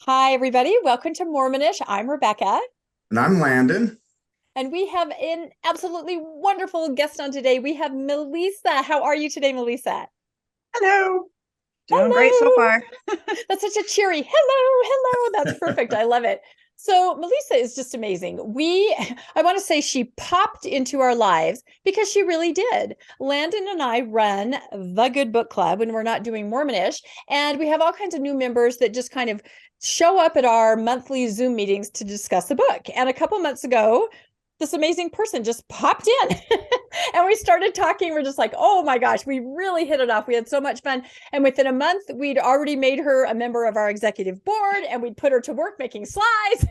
Hi, everybody. Welcome to Mormonish. I'm Rebecca, And I'm Landon. and we have an absolutely wonderful guest on today. We have Melisa. How are you today, Melisa? Hello. Doing great so Hello. far. That's such a cheery hello, hello. That's perfect. I love it. So Melisa is just amazing. I want to say she popped into our lives because she really did. Landon and I run the Good Book Club when we're not doing Mormonish, and we have all kinds of new members that just kind of show up at our monthly Zoom meetings to discuss the book. And a couple months ago, this amazing person just popped in and we started talking. We're just like, oh my gosh, we really hit it off. We had so much fun. And within a month, we'd already made her a member of our executive board and we'd put her to work making slides.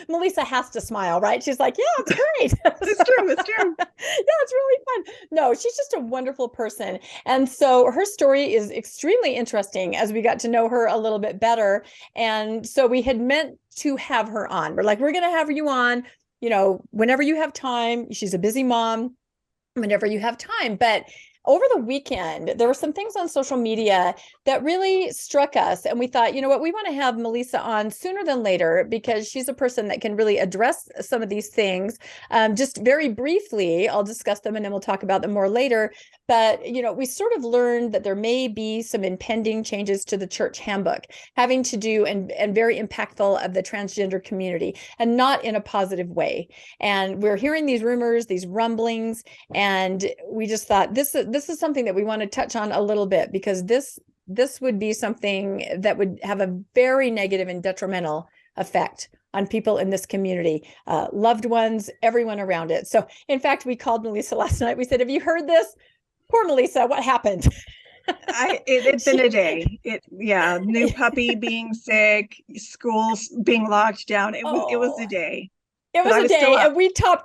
Melisa has to smile, right? She's like, yeah, it's great. It's true. It's true. Yeah, it's really fun. No, she's just a wonderful person. And so her story is extremely interesting as we got to know her a little bit better. And so we had meant to have her on. We're like, we're going to have you on, whenever you have time. She's a busy mom, whenever you have time. But over the weekend, there were some things on social media that really struck us. And we thought, you know what, we want to have Melisa on sooner than later because she's a person that can really address some of these things. Just very briefly, I'll discuss them and then we'll talk about them more later. But, we sort of learned that there may be some impending changes to the church handbook having to do and very impactful of the transgender community and not in a positive way. And we're hearing these rumors, these rumblings, and we just thought this is something that we want to touch on a little bit because this would be something that would have a very negative and detrimental effect on people in this community, loved ones, everyone around it. So in fact, we called Melisa last night. We said, have you heard this? Poor Melisa, what happened? It's been a day. New puppy being sick, schools being locked down. It was a day. It But I was a was still day, up.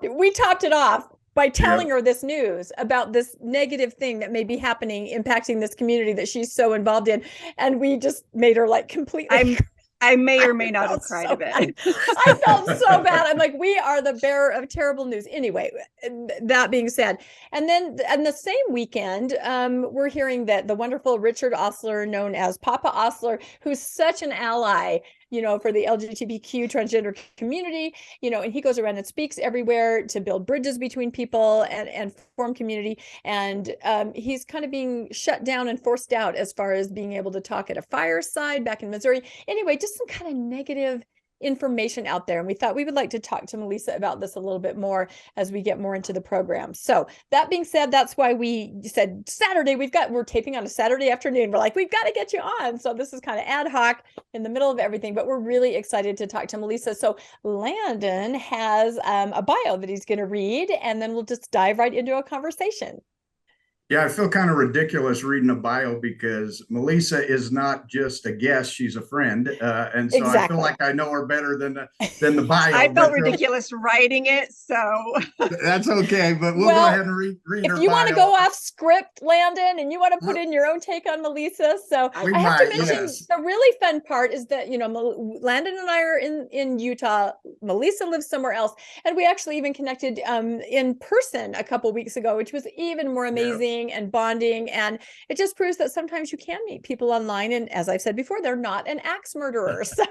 and we topped it off by telling Yep. her this news about this negative thing that may be happening, impacting this community that she's so involved in. And we just made her like completely. I may or may not felt have cried so a bit. bad. I felt so bad. I'm like, we are the bearer of terrible news. Anyway, that being said, and then and the same weekend, we're hearing that the wonderful Richard Osler, known as Papa Osler, who's such an ally, for the LGBTQ transgender community, and he goes around and speaks everywhere to build bridges between people and form community. And he's kind of being shut down and forced out as far as being able to talk at a fireside back in Missouri. Anyway, just some kind of negative information out there. And we thought we would like to talk to Melisa about this a little bit more as we get more into the program. So that being said, that's why we said Saturday, we're taping on a Saturday afternoon. We're like, we've got to get you on. So this is kind of ad hoc in the middle of everything, but we're really excited to talk to Melisa. So Landon has a bio that he's going to read, and then we'll just dive right into a conversation. Yeah, I feel kind of ridiculous reading a bio because Melisa is not just a guest; she's a friend, and so I feel Exactly. like I know her better than the bio. I felt But ridiculous writing it, so that's okay. But we'll go ahead Well, and read if her you want to bio. go off script, Landon, and you want to put We in your own take on Melisa. So I we I have to might, mention yes. the really fun part is that, Landon and I are in Utah. Melisa lives somewhere else. And we actually even connected in person a couple weeks ago, which was even more Yeah. amazing and bonding. And it just proves that sometimes you can meet people online. And as I've said before, they're not an axe murderer. So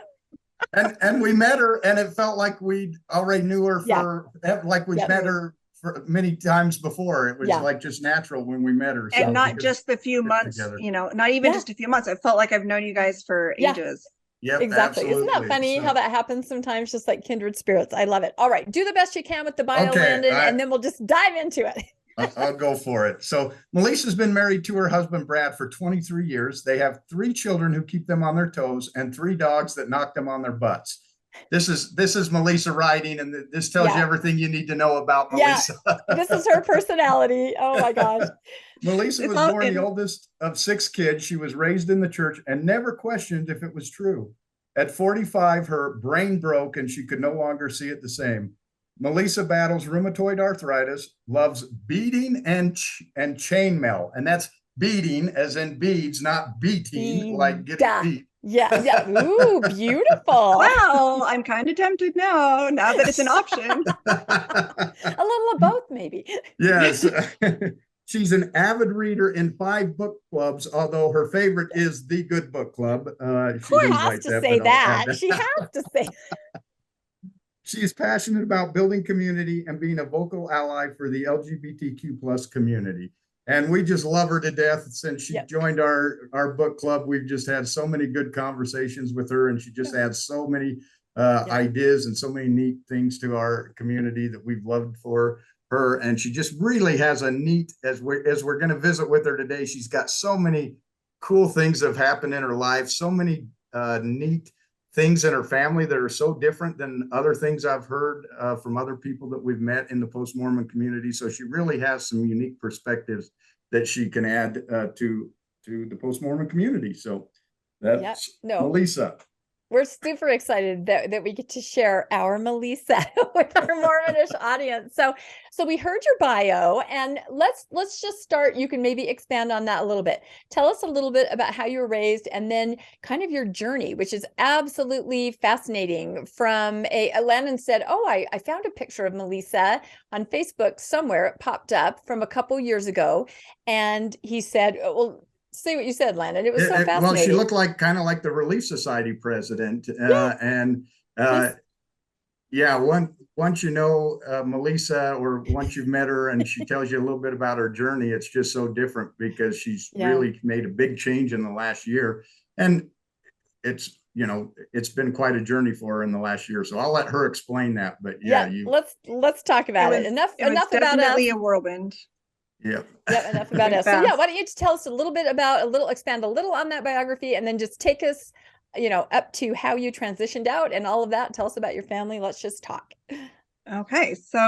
And we met her, and it felt like we already knew her yeah, like we'd yeah, met her for many times before. It was yeah, like just natural when we met her. yeah, and So not because just the few we get months, together. not even yeah, just a few months. I felt like I've known you guys for yeah. ages. Yep, Exactly. Isn't that absolutely. funny how So that happens sometimes, just like kindred spirits? I love it. All right. Do the best you can with the bio, okay, Landon, and then we'll just dive into it. I'll go for it. So Melissa's been married to her husband Brad for 23 years. They have 3 children who keep them on their toes and 3 dogs that knock them on their butts. This is Melisa writing, and this tells you Yeah. everything you need to know about Yeah. Melisa. This is her personality. Oh my gosh. Melisa It's was all born the oldest of 6 kids. She was raised in the church and never questioned if it was true. At 45, her brain broke and she could no longer see it the same. Melisa battles rheumatoid arthritis, loves beading and chainmail, and that's beading as in beads, not beating like getting Yeah. beat. Yeah. Yeah. Ooh, beautiful. well, I'm kind of tempted now that it's an option. A little of both, maybe. Yes. She's an avid reader in 5 book clubs, although her favorite is the Good Book Club. She Who didn't has write to that, say but I'll add that? that. She has to say. She is passionate about building community and being a vocal ally for the LGBTQ plus community. And we just love her to death. Since she Yep. joined our book club, we've just had so many good conversations with her, and she just adds so many ideas and so many neat things to our community that we've loved for her. And she just really has a neat, as we're going to visit with her today, she's got so many cool things that have happened in her life, so many neat things in her family that are so different than other things I've heard from other people that we've met in the post-Mormon community. So she really has some unique perspectives that she can add to the post-Mormon community. So that's Melisa. We're super excited that we get to share our Melisa with our Mormonish audience. So we heard your bio, and let's just start. You can maybe expand on that a little bit. Tell us a little bit about how you were raised, and then kind of your journey, which is absolutely fascinating. From Landon said, "Oh, I found a picture of Melisa on Facebook somewhere. It popped up from a couple years ago," and he said, "Well." See what you said, Landon. It was so fascinating. Well, she looked kind of like the Relief Society president. And yeah, once you know Melisa, or once you've met her and she tells you a little bit about her journey, it's just so different because she's really made a big change in the last year. And it's been quite a journey for her in the last year. So I'll let her explain that. But let's talk about it. Enough about us. Definitely a whirlwind. Yep. Enough about us. So why don't you tell us a little bit expand a little on that biography, and then just take us, up to how you transitioned out and all of that. Tell us about your family. Let's just talk. Okay. So,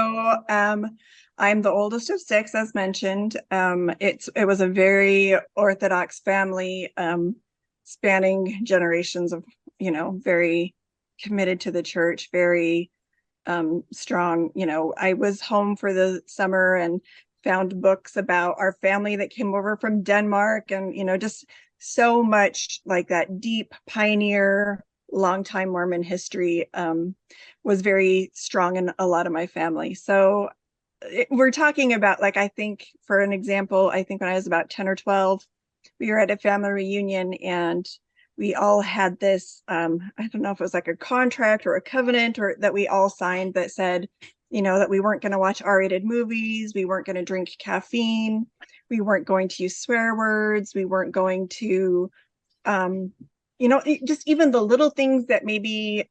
I'm the oldest of 6, as mentioned. It was a very Orthodox family, spanning generations of, very committed to the church, very, strong. I was home for the summer and found books about our family that came over from Denmark, and just so much like that deep pioneer, longtime Mormon history was very strong in a lot of my family. So we're talking about, like, I think, for an example, I think when I was about 10 or 12, we were at a family reunion, and we all had this, I don't know if it was like a contract or a covenant or that we all signed that said, that we weren't going to watch R-rated movies, we weren't going to drink caffeine, we weren't going to use swear words, we weren't going to, just even the little things that maybe,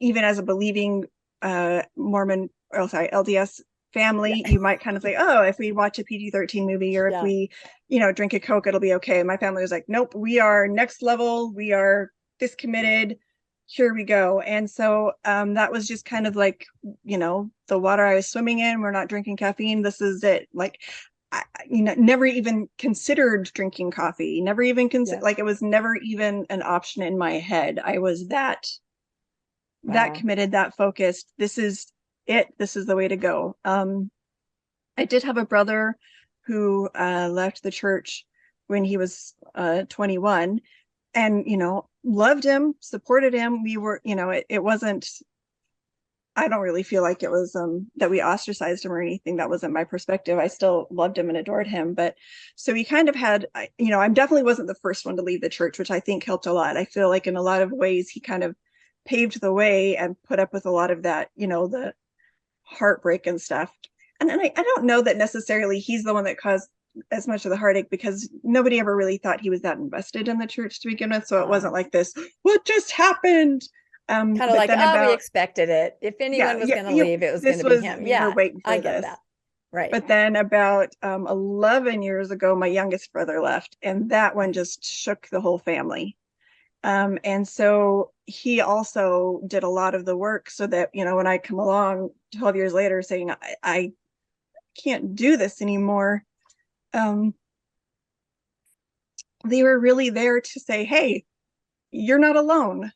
even as a believing Mormon, LDS family, you might kind of say, oh, if we watch a PG-13 movie, or if we, drink a Coke, it'll be okay. And my family was like, nope, we are next level, we are this committed, here we go. And so that was just kind of like, the water I was swimming in. We're not drinking caffeine. This is it. Like, I never even considered drinking coffee. Never even considered, like, it was never even an option in my head. I was that committed, that focused. This is it. This is the way to go. I did have a brother who left the church when he was 21, and loved him, supported him. We were, it wasn't, I don't really feel like it was that we ostracized him or anything. That wasn't my perspective. I still loved him and adored him. But so we kind of had, I definitely wasn't the first one to leave the church, which I think helped a lot. I feel like in a lot of ways he kind of paved the way and put up with a lot of that, the heartbreak and stuff. And I don't know that necessarily he's the one that caused as much of the heartache, because nobody ever really thought he was that invested in the church to begin with. So it wasn't like this, what just happened? Kind of like, we expected it. If anyone was going to leave, it was going to be him. We were waiting for I get that. Right. But then about 11 years ago, my youngest brother left, and that one just shook the whole family. And so he also did a lot of the work so that, when I come along 12 years later saying, I can't do this anymore, they were really there to say, hey, you're not alone.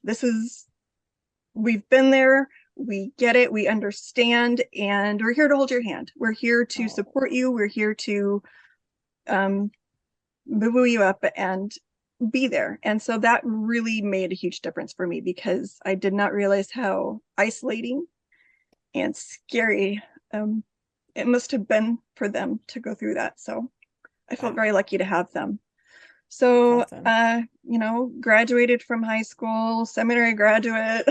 We've been there, we get it, we understand, and we're here to hold your hand. We're here to support you. We're here to boo you up and be there. And so that really made a huge difference for me, because I did not realize how isolating and scary it must have been for them to go through that. So I felt very lucky to have them. So, awesome. Graduated from high school, seminary graduate,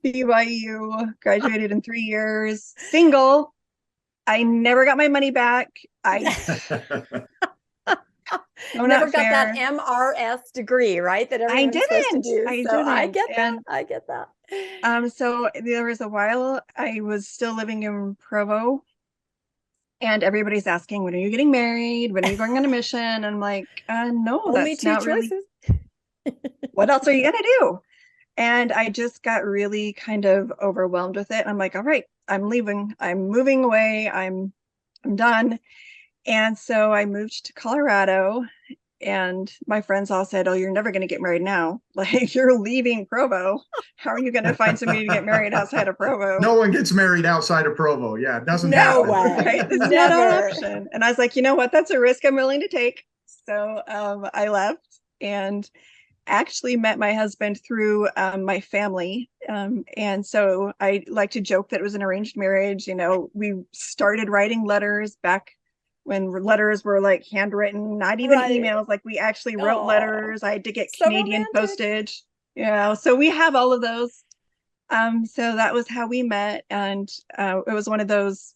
BYU, graduated in 3 years, single. I never got my money back. Never got that MRS degree, right? That everyone's supposed to do. I So didn't. I get that. I get that. So there was a while I was still living in Provo, and everybody's asking, when are you getting married? When are you going on a mission? And I'm like, no, Only that's two not choices. really. What else are you gonna do? And I just got really kind of overwhelmed with it. I'm like, all right, I'm leaving. I'm moving away. I'm done. And so I moved to Colorado, and my friends all said, oh, you're never going to get married now. Like, you're leaving Provo. How are you going to find somebody to get married outside of Provo? No one gets married outside of Provo. Yeah, it doesn't No happen. way. Right? It's not an option. And I was like, you know what? That's a risk I'm willing to take. So I left and actually met my husband through my family. And so I like to joke that it was an arranged marriage. We started writing letters back when letters were like handwritten, not even emails. Like, we actually wrote letters. I had to get Canadian postage. So we have all of those. So that was how we met. And it was one of those,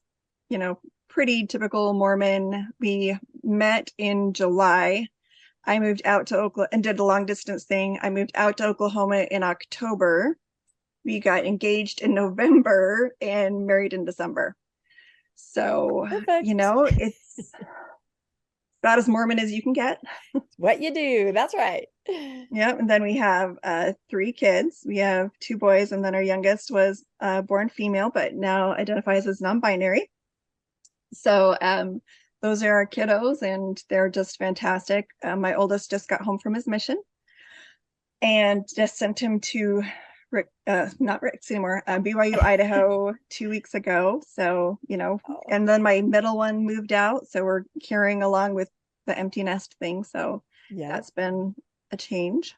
pretty typical Mormon. We met in July. I moved out to Oklahoma and did a long distance thing. I moved out to Oklahoma in October. We got engaged in November and married in December. So, perfect. It's about as Mormon as you can get. What you do. That's right. Yeah. And then we have 3 kids. We have 2 boys, and then our youngest was born female, but now identifies as non-binary. So, those are our kiddos, and they're just fantastic. My oldest just got home from his mission and just sent him to not Rick's anymore, BYU, Idaho 2 weeks ago. So, and then my middle one moved out. So we're carrying along with the empty nest thing. So that's been a change.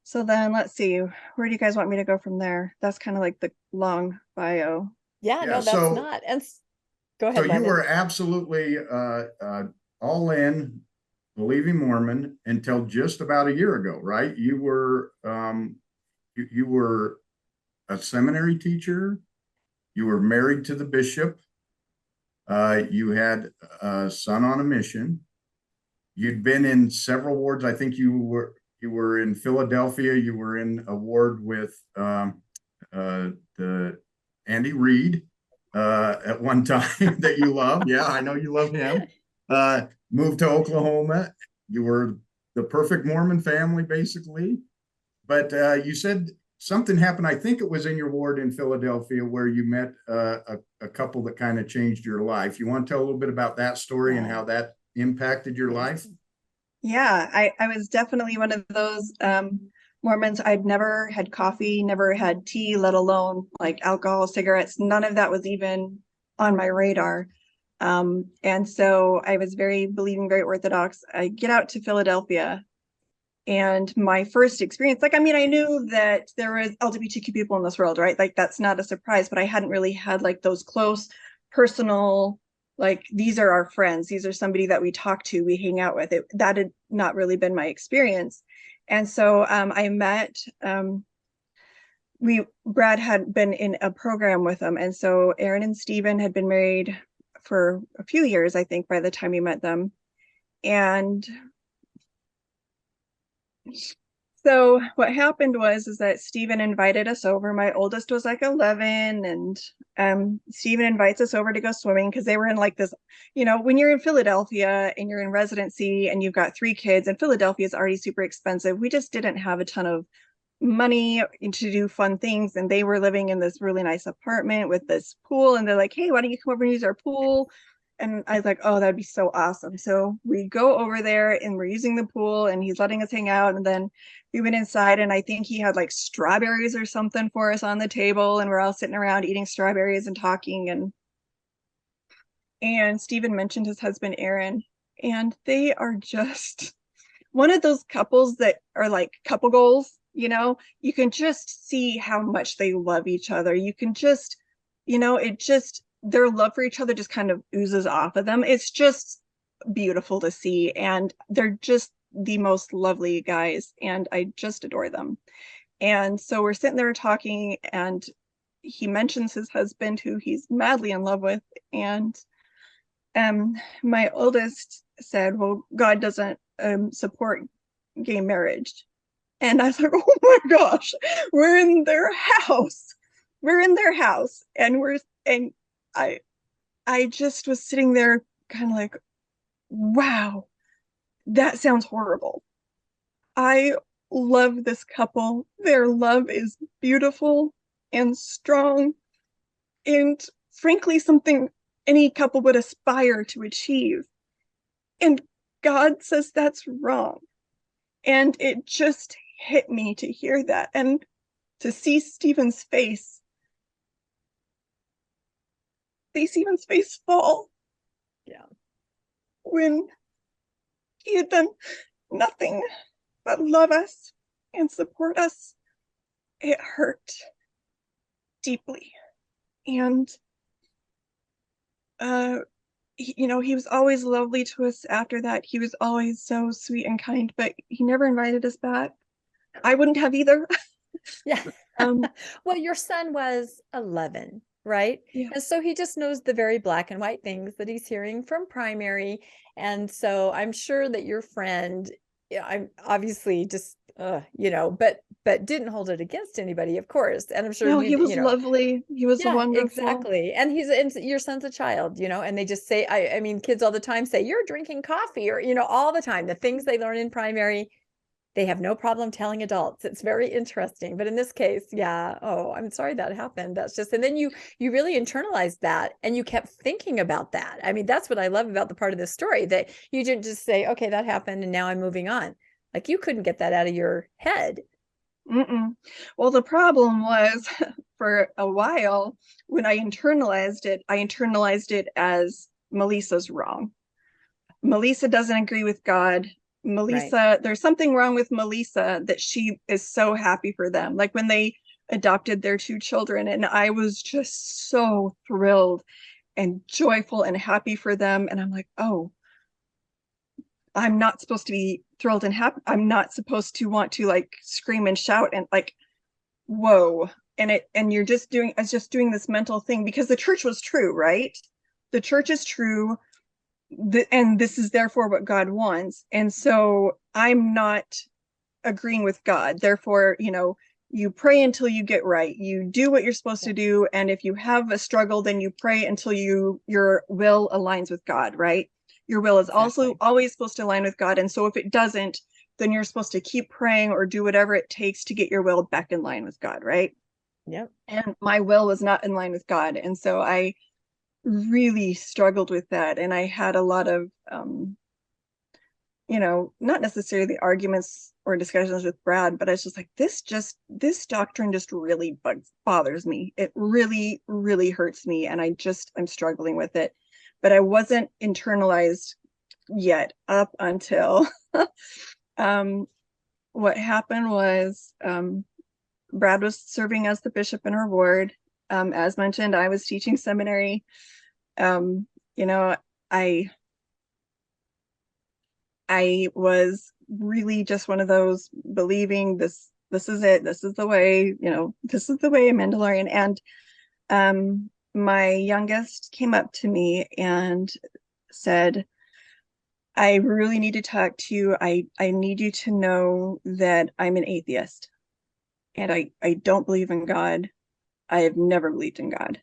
So then let's see, where do you guys want me to go from there? That's kind of like the long bio. No, that's not. And go ahead. So you were absolutely all in, believing Mormon until just about a year ago, right? You were you were a seminary teacher. You were married to the bishop. You had a son on a mission. You'd been in several wards. I think you were in Philadelphia. You were in a ward with the Andy Reid at one time that you love. Yeah, I know you love him. Moved to Oklahoma. You were the perfect Mormon family, basically. But you said something happened. I think it was in your ward in Philadelphia where you met a couple that kind of changed your life. You want to tell a little bit about that story and how that impacted your life? Yeah, I was definitely one of those Mormons. I'd never had coffee, never had tea, let alone like alcohol, cigarettes. None of that was even on my radar. And so I was very believing, very Orthodox. I get out to Philadelphia, and my first experience, I knew that there was LGBTQ people in this world, right? Like, that's not a surprise, but I hadn't really had like those close personal, like, these are our friends. These are somebody that we talk to, we hang out with. That had not really been my experience. And so I met, Brad had been in a program with them. And so Aaron and Stephen had been married for a few years, I think, by the time we met them. And so what happened was that Stephen invited us over. My oldest was like 11, and Stephen invites us over to go swimming because they were in like this, when you're in Philadelphia and you're in residency and you've got 3 kids, and Philadelphia is already super expensive. We just didn't have a ton of money to do fun things, and they were living in this really nice apartment with this pool, and they're like, hey, why don't you come over and use our pool? And I was like, oh, that'd be so awesome. So we go over there and we're using the pool, and he's letting us hang out. And then we went inside, and I think he had like strawberries or something for us on the table, and we're all sitting around eating strawberries and talking. And Stephen mentioned his husband, Aaron, and they are just one of those couples that are like couple goals. You can just see how much they love each other. You can just, their love for each other just kind of oozes off of them. It's just beautiful to see. And they're just the most lovely guys, and I just adore them. And so we're sitting there talking, and he mentions his husband, who he's madly in love with. And my oldest said, well, God doesn't support gay marriage. And I was like, oh my gosh, we're in their house. We're in their house. And I just was sitting there kind of like, wow, that sounds horrible. I love this couple. Their love is beautiful and strong, and frankly, something any couple would aspire to achieve. And God says that's wrong. And it just hit me to hear that, and to see Stephen's face fall. Yeah. When he had done nothing but love us and support us. It hurt deeply. And he was always lovely to us after that. He was always so sweet and kind, but he never invited us back. I wouldn't have either. Yeah. Well, your son was 11, right? Yeah. And so he just knows the very black and white things that he's hearing from primary. And so I'm sure that your friend, I'm obviously just, but didn't hold it against anybody, of course. And I'm sure No, he was lovely. He was wonderful. Exactly. And your son's a child, and they just say, I mean, kids all the time say, you're drinking coffee, or, all the time, the things they learn in primary, they have no problem telling adults. It's very interesting. But in this case, yeah, oh, I'm sorry that happened. That's just, and then you really internalized that, and you kept thinking about that. I mean, that's what I love about the part of this story, that you didn't just say, okay, that happened and now I'm moving on. Like, you couldn't get that out of your head. Well, the problem was for a while, when I internalized it as Melisa's wrong. Melisa doesn't agree with God. Melisa, right. There's something wrong with Melisa, that she is so happy for them. Like when they adopted their 2 children, and I was just so thrilled and joyful and happy for them. And I'm like, oh, I'm not supposed to be thrilled and happy. I'm not supposed to want to like scream and shout and like, whoa. And you're just doing this mental thing, because the church was true, right? The church is true. And this is therefore what God wants. And so I'm not agreeing with God. Therefore, you pray until you get right. You do what you're supposed to do. And if you have a struggle, then you pray until your will aligns with God, right? Your will is also always supposed to align with God. And so if it doesn't, then you're supposed to keep praying or do whatever it takes to get your will back in line with God, right? Yep. And my will was not in line with God. And so I really struggled with that. And I had a lot of, not necessarily arguments or discussions with Brad, but I was just like, this doctrine just really bothers me. It really, really hurts me. And I'm struggling with it. But I wasn't internalized yet, up until what happened was Brad was serving as the bishop in our ward. As mentioned, I was teaching seminary. I was really just one of those believing this is it, this is the way, this is the way, Mandalorian. And my youngest came up to me and said, I really need to talk to you. I need you to know that I'm an atheist, and I don't believe in God. I have never believed in God.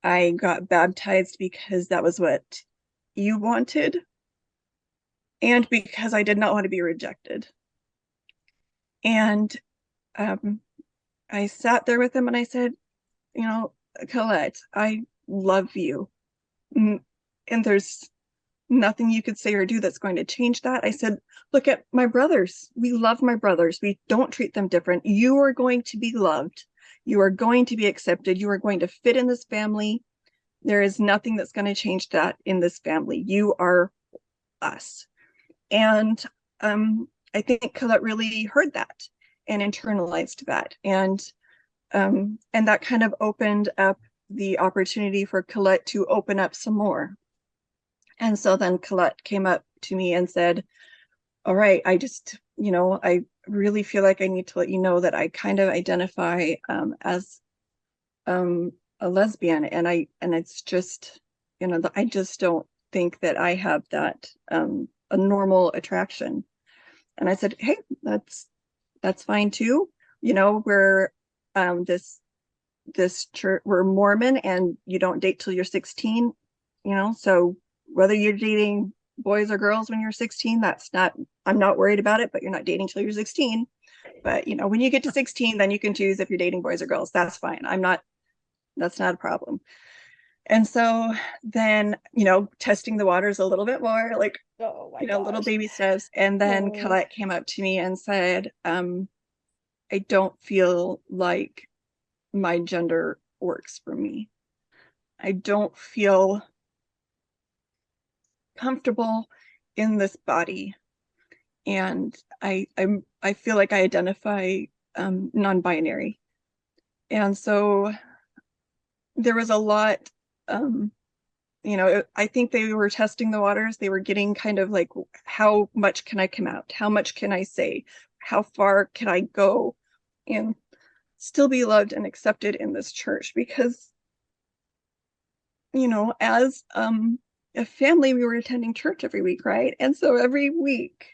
I got baptized because that was what you wanted, and because I did not want to be rejected. And I sat there with him and I said, Colette, I love you. And there's nothing you could say or do that's going to change that. I said, look at my brothers. We love my brothers. We don't treat them different. You are going to be loved. You are going to be accepted. You are going to fit in this family. There is nothing that's going to change that in this family. You are us. And I think Colette really heard that and internalized that. And that kind of opened up the opportunity for Colette to open up some more. And so then Colette came up to me and said, all right, I just, I really feel like I need to let you know that I kind of identify as a lesbian, and it's just, I just don't think that I have that a normal attraction. And I said, hey, that's fine too. We're this church, we're Mormon, and you don't date till you're 16, so whether you're dating boys or girls when you're 16, I'm not worried about it, but you're not dating till you're 16. But when you get to 16, then you can choose if you're dating boys or girls. That's fine. That's not a problem. And so then, testing the waters a little bit more, like, Oh my gosh. little baby steps. And then Colette came up to me and said, I don't feel like my gender works for me. I don't feel comfortable in this body. And I feel like I identify non-binary. And so there was a lot, I think they were testing the waters. They were getting kind of like, how much can I come out? How much can I say? How far can I go and still be loved and accepted in this church? Because, as a family, we were attending church every week, right? And so every week,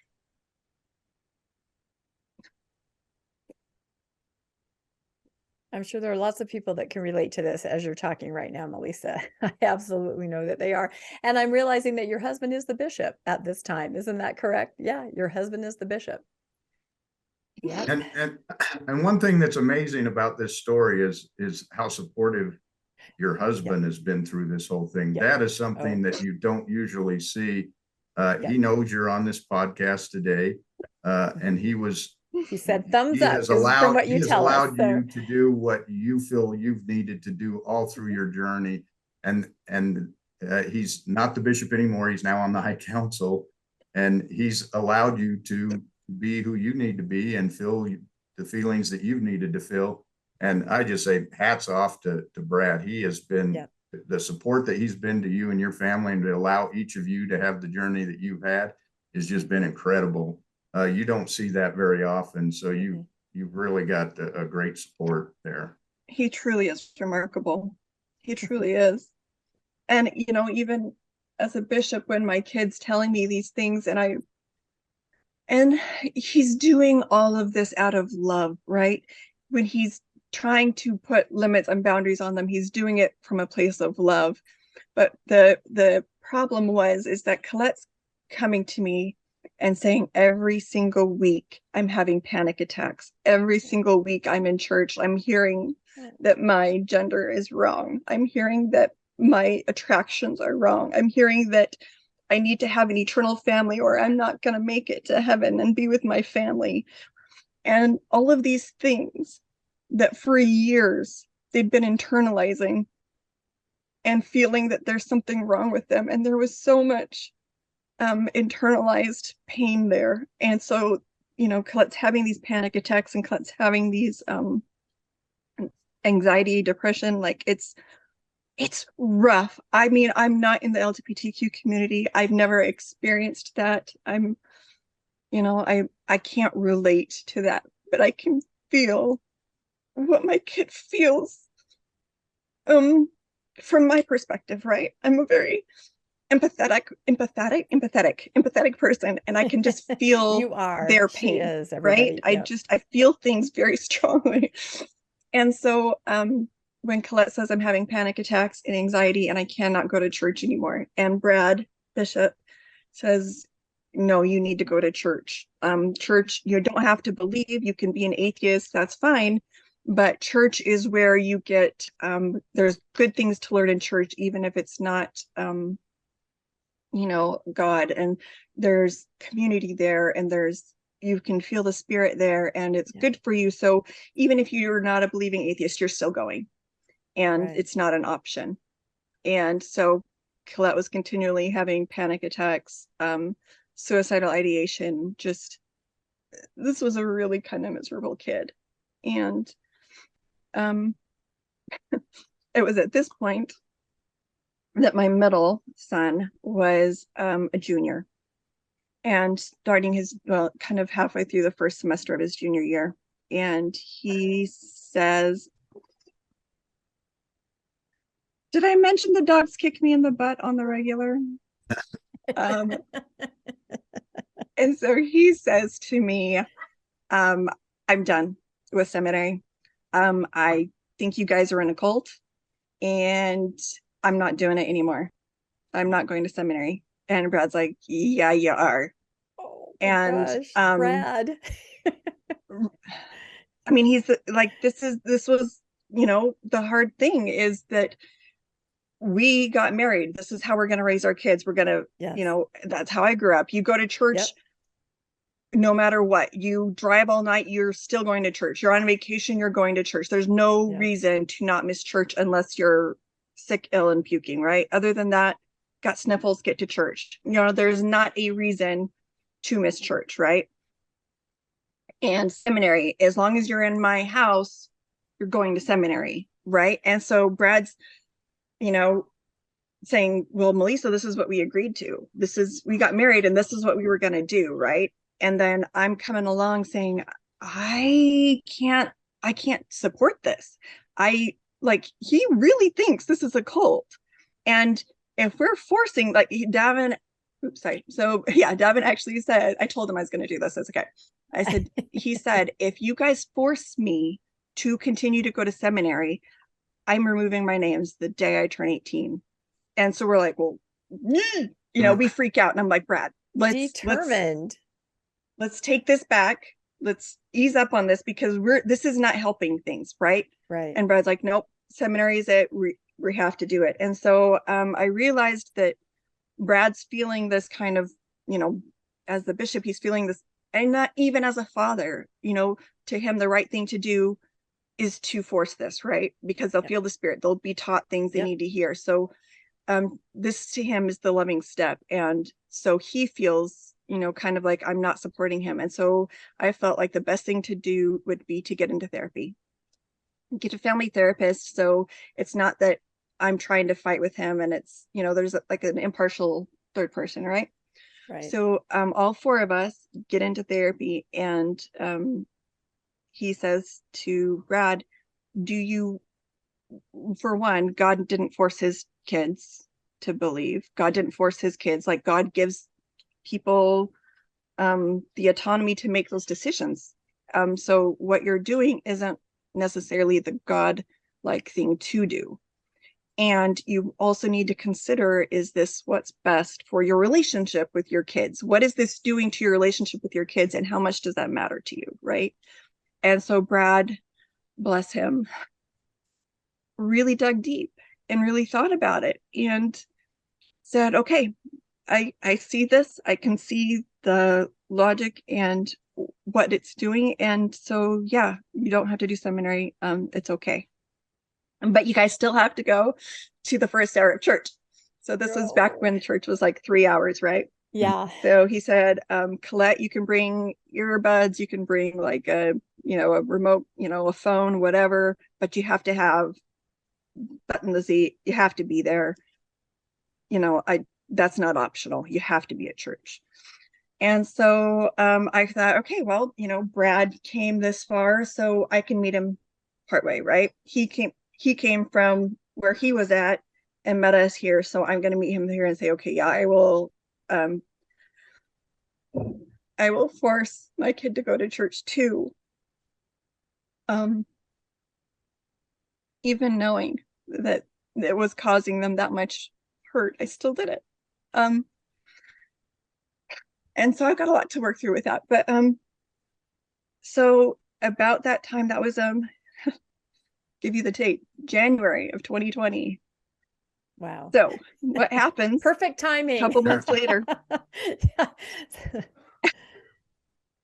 I'm sure there are lots of people that can relate to this as you're talking right now, Melisa. I absolutely know that they are. And I'm realizing that your husband is the bishop at this time. Isn't that correct? Yeah, your husband is the bishop. Yeah. And one thing that's amazing about this story is how supportive your husband has been through this whole thing. That is something that you don't usually see. He knows you're on this podcast today, and he said thumbs he up has allowed, from what you tell us. allowed you to do what you feel you've needed to do all through your journey. And he's not the bishop anymore. He's now on the High Council, and he's allowed you to be who you need to be and feel the feelings that you've needed to feel. And I just say hats off to Brad. He has been the support that he's been to you and your family, and to allow each of you to have the journey that you've had has just been incredible. You don't see that very often. So you've really got a great support there. He truly is remarkable. He truly is. And, even as a bishop, when my kid's telling me these things, and he's doing all of this out of love, right? When he's trying to put limits and boundaries on them, he's doing it from a place of love. But the problem is that Colette's coming to me and saying every single week I'm having panic attacks. Every single week I'm in church, I'm hearing that my gender is wrong. I'm hearing that my attractions are wrong. I'm hearing that I need to have an eternal family, or I'm not going to make it to heaven and be with my family. And all of these things that for years they've been internalizing and feeling that there's something wrong with them. And there was so much internalized pain there. And so, Colette's having these panic attacks, and Colette's having these anxiety, depression. Like it's rough. I mean, I'm not in the LGBTQ community. I've never experienced that. I can't relate to that, but I can feel what my kid feels from my perspective, right? I'm a very empathetic person, and I can just feel you are their pain. She is, right? Yep. I feel things very strongly. And so when Colette says I'm having panic attacks and anxiety and I cannot go to church anymore, and Brad Bishop says, no, you need to go to church. Church, you don't have to believe, you can be an atheist, that's fine. But church is where you get, there's good things to learn in church, even if it's not, God, and there's community there, and you can feel the spirit there, and it's good for you. So even if you're not a believing atheist, you're still going, and it's not an option. And so Colette was continually having panic attacks, suicidal ideation. This was a really kind of miserable kid. And it was at this point that my middle son was a junior and starting his, well, kind of halfway through the first semester of his junior year. And he says, did I mention the dogs kick me in the butt on the regular? And so he says to me, I'm done with seminary. I think you guys are in a cult and I'm not doing it anymore. I'm not going to seminary. And Brad's like, yeah, you are. Oh my And gosh, Brad. I mean, he's like, this was, the hard thing is that we got married. This is how we're going to raise our kids. We're going to, Yes. That's how I grew up. You go to church. Yep. No matter what, you drive all night, you're still going to church. You're on vacation, you're going to church. There's no reason to not miss church unless you're sick, ill, and puking, right? Other than that, got sniffles, get to church. There's not a reason to miss church, right? And seminary, as long as you're in my house, you're going to seminary, right? And so Brad's, saying, well, Melisa, this is what we agreed to. We got married and this is what we were going to do, right? And then I'm coming along saying, I can't support this. He really thinks this is a cult. And if we're forcing, like Davin, oops, sorry. So yeah, Davin actually said, I told him I was going to do this. That's okay. I said, he said, if you guys force me to continue to go to seminary, I'm removing my names the day I turn 18. And so we're like, well, we freak out. And I'm like, Brad, let's take this back. Let's ease up on this because this is not helping things, right? Right. And Brad's like, nope, seminary is it. We have to do it. And so I realized that Brad's feeling this kind of, as the bishop, he's feeling this, and not even as a father, to him, the right thing to do is to force this, right? Because they'll feel the Spirit. They'll be taught things they need to hear. So this to him is the loving step. And so he feels, kind of like I'm not supporting him. And so I felt like the best thing to do would be to get into therapy, get a family therapist. So it's not that I'm trying to fight with him and it's, there's like an impartial third person, right? Right. So all four of us get into therapy and he says to Brad, for one, God didn't force his kids to believe. God didn't force his kids. Like God gives people the autonomy to make those decisions. So what you're doing isn't necessarily the God-like thing to do. And you also need to consider, is this what's best for your relationship with your kids? What is this doing to your relationship with your kids? And how much does that matter to you, right? And so Brad, bless him, really dug deep and really thought about it and said, okay, I see this. I can see the logic and what it's doing. And so, yeah, you don't have to do seminary. It's okay. But you guys still have to go to the first hour of church. So this is back when church was like 3 hours, right? Yeah. So he said, Colette, you can bring earbuds, you can bring like a remote, a phone, whatever, but you have to have button the seat. You have to be there. That's not optional. You have to be at church. And so I thought, okay, well, Brad came this far, so I can meet him partway, right? He came from where he was at and met us here. So I'm going to meet him here and say, okay, yeah, I will force my kid to go to church too. Even knowing that it was causing them that much hurt, I still did it. And so I've got a lot to work through with that. But so about that time, that was give you the date, January of 2020. Wow. So what happens? Perfect timing. A couple months later. Yeah.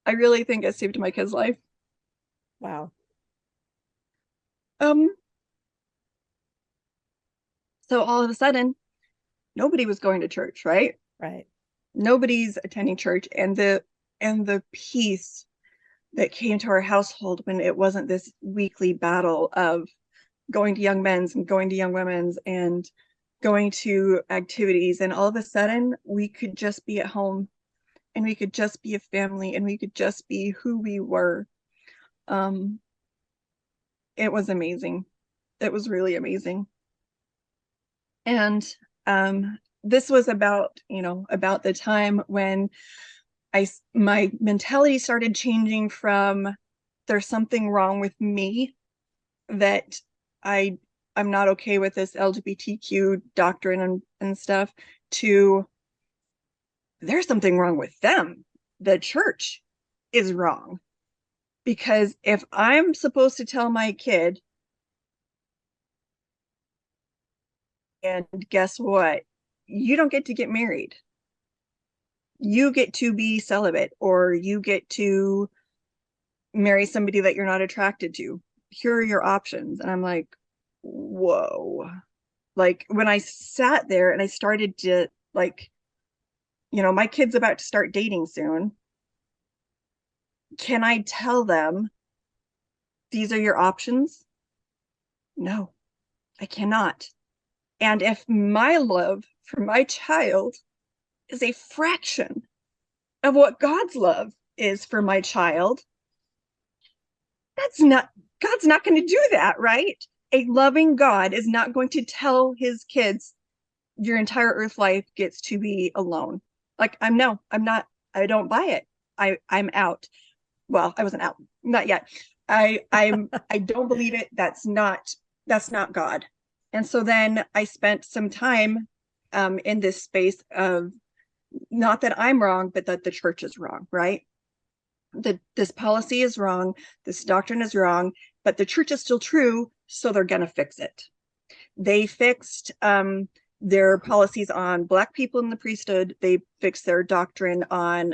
I really think it saved my kid's life. Wow. So all of a sudden, nobody was going to church, right? Right. Nobody's attending church, and the peace that came to our household when it wasn't this weekly battle of going to young men's and going to young women's and going to activities, and all of a sudden we could just be at home, and we could just be a family, and we could just be who we were. It was amazing. It was really amazing. And this was about, about the time when my mentality started changing from there's something wrong with me, that I'm not okay with this LGBTQ doctrine and stuff, to there's something wrong with them. The church is wrong. Because if I'm supposed to tell my kid, and guess what? You don't get to get married. You get to be celibate, or you get to marry somebody that you're not attracted to. Here are your options. And I'm like, whoa. Like, when I sat there and I started to, like, my kid's about to start dating soon. Can I tell them these are your options? No, I cannot. And if my love for my child is a fraction of what God's love is for my child, God's not going to do that, right? A loving God is not going to tell his kids your entire earth life gets to be alone. Like, I don't buy it. I'm out. Well, I wasn't out, not yet. I don't believe it. That's not God. And so then I spent some time in this space of, not that I'm wrong, but that the church is wrong, right? This policy is wrong, this doctrine is wrong, but the church is still true, so they're gonna fix it. They fixed their policies on Black people in the priesthood. They fixed their doctrine on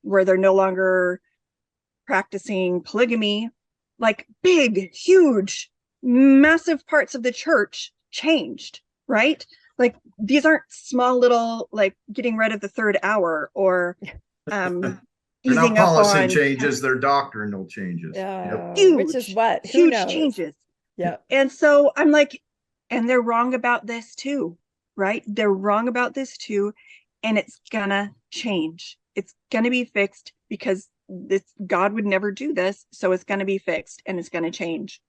where they're no longer practicing polygamy. Like, big, huge, massive parts of the church changed, right? Like, these aren't small little, like, getting rid of the third hour, or they're not policy changes, they're doctrinal changes. Yeah. Huge, which is what? Who huge knows? changes. Yeah. And so I'm like, and they're wrong about this too, right? They're wrong about this too, and it's gonna change. It's gonna be fixed, because God would never do this, so it's gonna be fixed and it's gonna change.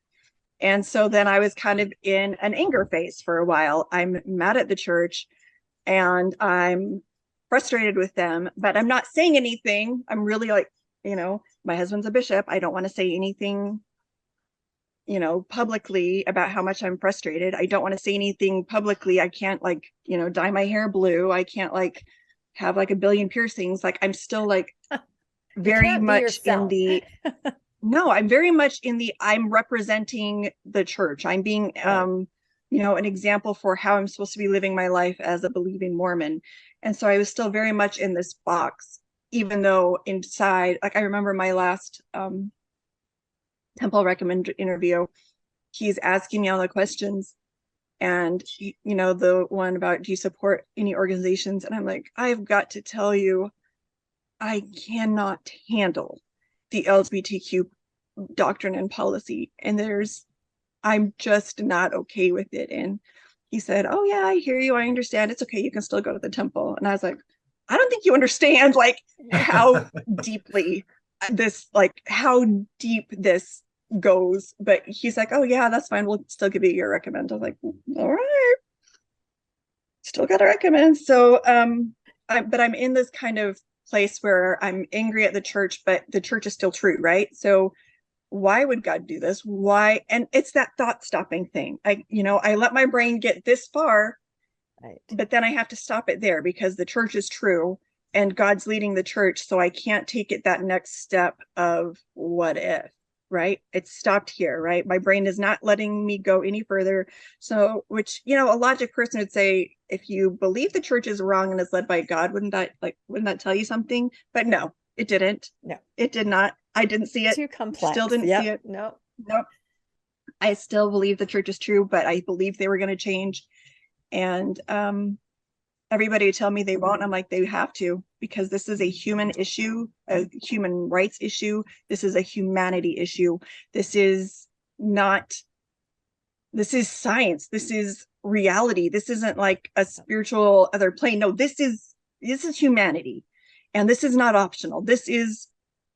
And so then I was kind of in an anger phase for a while. I'm mad at the church and I'm frustrated with them, but I'm not saying anything. I'm really like, my husband's a bishop. I don't want to say anything, publicly about how much I'm frustrated. I don't want to say anything publicly. I can't, like, dye my hair blue. I can't, like, have like a billion piercings. Like, I'm still like very much in the no, I'm very much in the, I'm representing the church. I'm being, an example for how I'm supposed to be living my life as a believing Mormon. And so I was still very much in this box, even though inside, like, I remember my last Temple Recommend interview, he's asking me all the questions. And, the one about, do you support any organizations? And I'm like, I've got to tell you, I cannot handle the LGBTQ doctrine and policy, and I'm just not okay with it. And he said, oh yeah, I hear you, I understand, it's okay, you can still go to the temple. And I was like, I don't think you understand, like, how deeply how deep this goes. But he's like, oh yeah, that's fine, we'll still give you your recommend. I was like, all right, still gotta recommend. So but I'm in this kind of place where I'm angry at the church, but the church is still true, right? So why would God do this? Why? And it's that thought stopping thing. I let my brain get this far, right, but then I have to stop it there, because the church is true and God's leading the church. So I can't take it that next step of what if, right? It's stopped here, right? My brain is not letting me go any further. So, which, a logic person would say, if you believe the church is wrong and is led by God, wouldn't that tell you something? But no, it didn't. No, it did not. I didn't see it. Too complex. Still didn't see it. Nope. I still believe the church is true, but I believe they were going to change. And everybody would tell me they won't. I'm like, they have to, because this is a human issue, a human rights issue. This is a humanity issue. This is this is science. This is reality. This isn't like a spiritual other plane. No, this is humanity. And this is not optional. This is,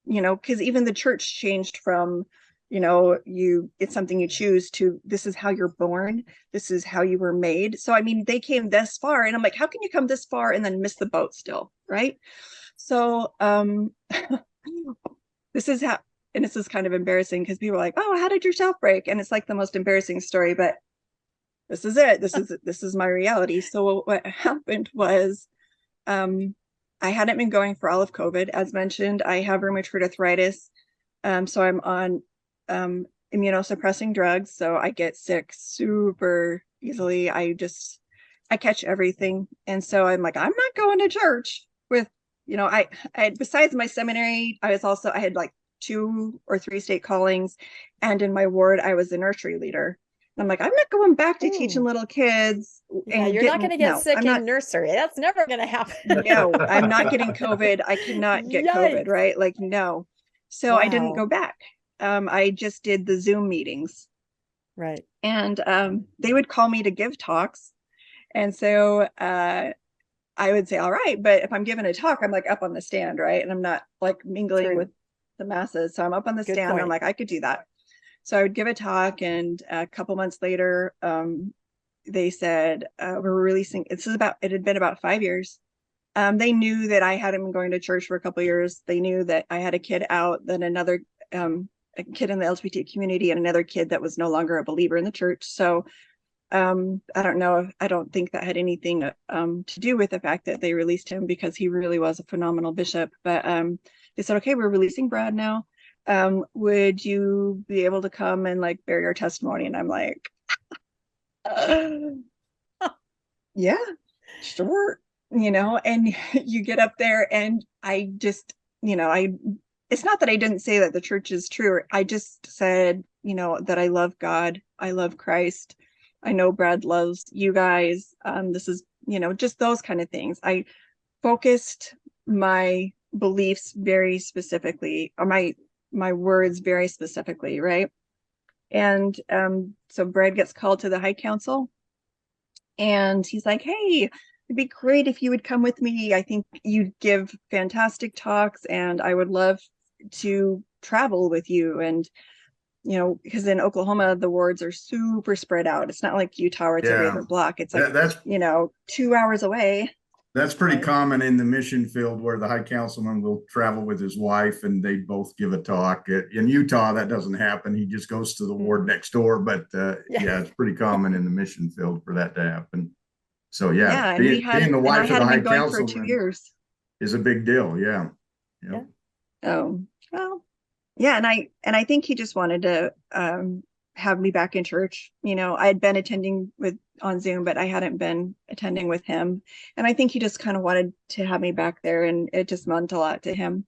because even the church changed from, it's something you choose to, this is how you're born. This is how you were made. So, I mean, they came this far and I'm like, how can you come this far and then miss the boat still? Right. So, this is how, and this is kind of embarrassing because people are like, oh, how did your shelf break? And it's like the most embarrassing story, but this is it. This is my reality. So what happened was, I hadn't been going for all of COVID. As mentioned, I have rheumatoid arthritis. So I'm on immunosuppressing drugs. So I get sick super easily. I catch everything. And so I'm like, I'm not going to church with, I besides my seminary, I had like 2 or 3 state callings. And in my ward, I was the nursery leader. I'm like, I'm not going back to teaching little kids. Yeah, you're not going to get sick in nursery. That's never going to happen. No, I'm not getting COVID. I cannot get COVID, right? Like, no. So I didn't go back. I just did the Zoom meetings. Right. And they would call me to give talks. And so I would say, all right, but if I'm giving a talk, I'm like up on the stand, right? And I'm not like mingling with the masses. So I'm up on the stand. I'm like, I could do that. So I would give a talk, and a couple months later, they said, we're releasing, it had been about 5 years. They knew that I hadn't been going to church for a couple of years. They knew that I had a kid out, then another a kid in the LGBT community, and another kid that was no longer a believer in the church. So I don't know. I don't think that had anything to do with the fact that they released him, because he really was a phenomenal bishop. But they said, okay, we're releasing Brad now. Would you be able to come and like bear your testimony? And I'm like, yeah, sure. And you get up there, and I just, it's not that I didn't say that the church is true. I just said, that I love God. I love Christ. I know Brad loves you guys. This is, just those kind of things. I focused my beliefs very specifically, or my words very specifically, right? And so Brad gets called to the High Council, and he's like, hey, it'd be great if you would come with me. I think you'd give fantastic talks, and I would love to travel with you. And because in Oklahoma, the wards are super spread out. It's not like Utah where it's every other block. It's like, that's 2 hours away. That's pretty common in the mission field, where the high councilman will travel with his wife and they both give a talk. In Utah, that doesn't happen. He just goes to the ward next door. But it's pretty common in the mission field for that to happen. So being the wife of the high councilman for 2 years is a big deal. Yeah. Oh, well, yeah. And I think he just wanted to have me back in church. I had been attending on Zoom, but I hadn't been attending with him. And I think he just kind of wanted to have me back there, and it just meant a lot to him.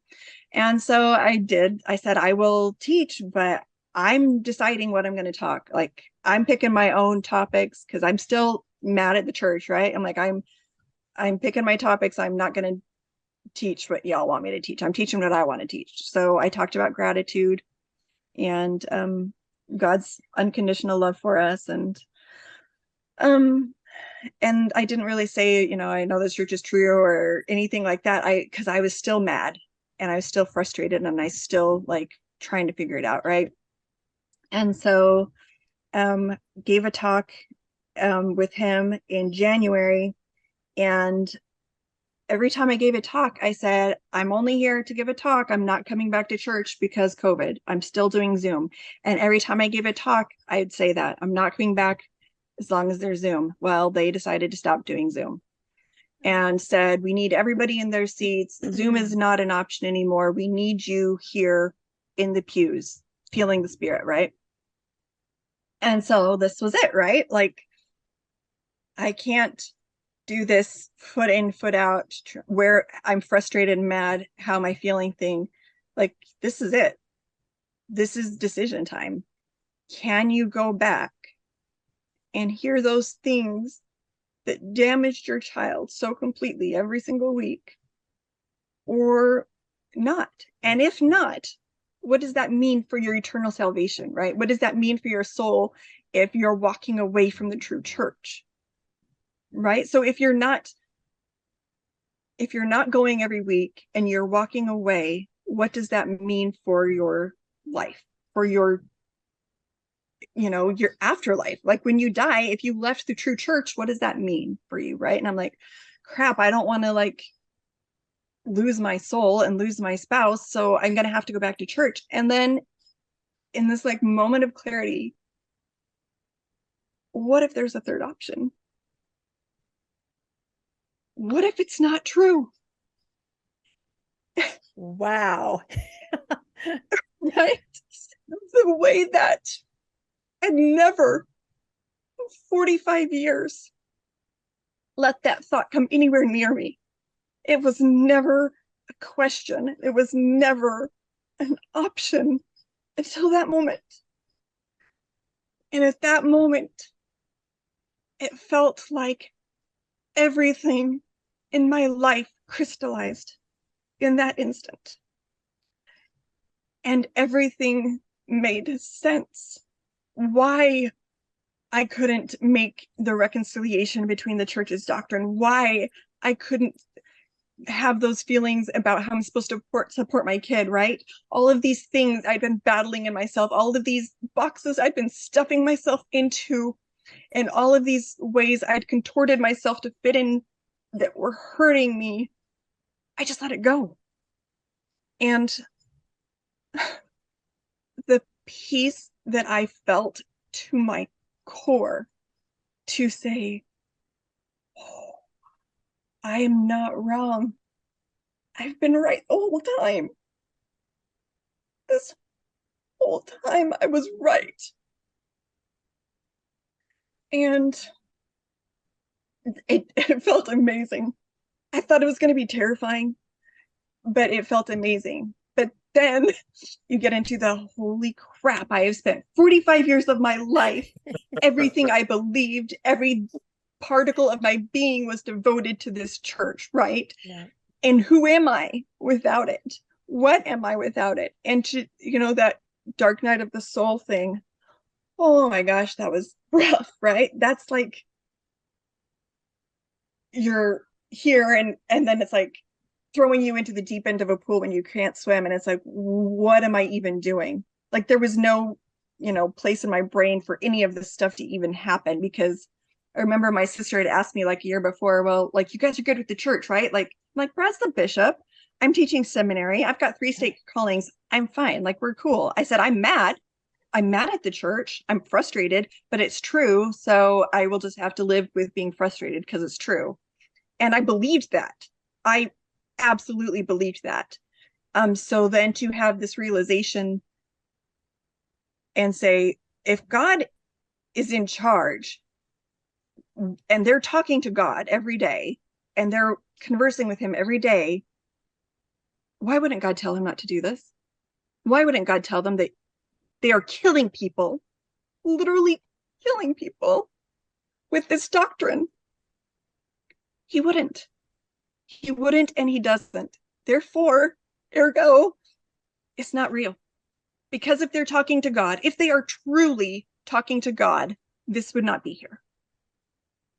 And so I did. I said, I will teach, but I'm deciding what I'm going to talk. Like, I'm picking my own topics, because I'm still mad at the church, right? I'm like, I'm picking my topics. I'm not going to teach what y'all want me to teach. I'm teaching what I want to teach. So I talked about gratitude and God's unconditional love for us, and I didn't really say, I know this church is true or anything like that. Because I was still mad, and I was still frustrated, and I still like trying to figure it out, right? And so gave a talk with him in January, and every time I gave a talk, I said, I'm only here to give a talk. I'm not coming back to church because COVID. I'm still doing Zoom. And every time I gave a talk, I'd say that I'm not coming back as long as there's Zoom. Well, they decided to stop doing Zoom and said, we need everybody in their seats. Zoom is not an option anymore. We need you here in the pews, feeling the spirit, right? And so this was it, right? Like, I can't do this foot in, foot out, where I'm frustrated and mad, how am I feeling thing. Like, this is it. This is decision time. Can you go back and hear those things that damaged your child so completely every single week, or not? And if not, what does that mean for your eternal salvation, right? What does that mean for your soul if you're walking away from the true church, right? So if you're not going every week and you're walking away, what does that mean for your life, for your afterlife? Like when you die, if you left the true church, what does that mean for you, right? And I'm like, crap, I don't want to like lose my soul and lose my spouse, so I'm gonna have to go back to church. And then in this like moment of clarity, what if there's a third option? What if it's not true? Wow. Right? The way that I'd never, 45 years, let that thought come anywhere near me. It was never a question. It was never an option until that moment. And at that moment, it felt like everything in my life crystallized in that instant. And everything made sense. Why I couldn't make the reconciliation between the church's doctrine, why I couldn't have those feelings about how I'm supposed to support my kid, right? All of these things I'd been battling in myself, all of these boxes I'd been stuffing myself into, and all of these ways I'd contorted myself to fit in that were hurting me, I just let it go. And the peace that I felt to my core to say, oh, I am not wrong. I've been right the whole time. This whole time I was right. And it felt amazing. I thought it was going to be terrifying, but it felt amazing. But then you get into the holy crap, I have spent 45 years of my life, everything I believed, every particle of my being was devoted to this church, right? Yeah. And who am I without it? What am I without it? And to, that dark night of the soul thing, oh my gosh, that was rough, right? That's like, you're here and then it's like throwing you into the deep end of a pool when you can't swim, and it's like, what am I even doing? Like there was no place in my brain for any of this stuff to even happen, because I remember my sister had asked me like a year before, well, like, you guys are good with the church, right? Like Brad's the bishop, I'm teaching seminary, I've got 3 state callings, I'm fine, like we're cool. I said, I'm mad at the church, I'm frustrated, but it's true, so I will just have to live with being frustrated because it's true. And I believed that. I absolutely believed that. So then to have this realization and say, if God is in charge and they're talking to God every day and they're conversing with him every day, why wouldn't God tell him not to do this? Why wouldn't God tell them that they are killing people, literally killing people with this doctrine? He wouldn't. He wouldn't, and he doesn't. Therefore, ergo, it's not real. Because if they're talking to God, if they are truly talking to God, this would not be here.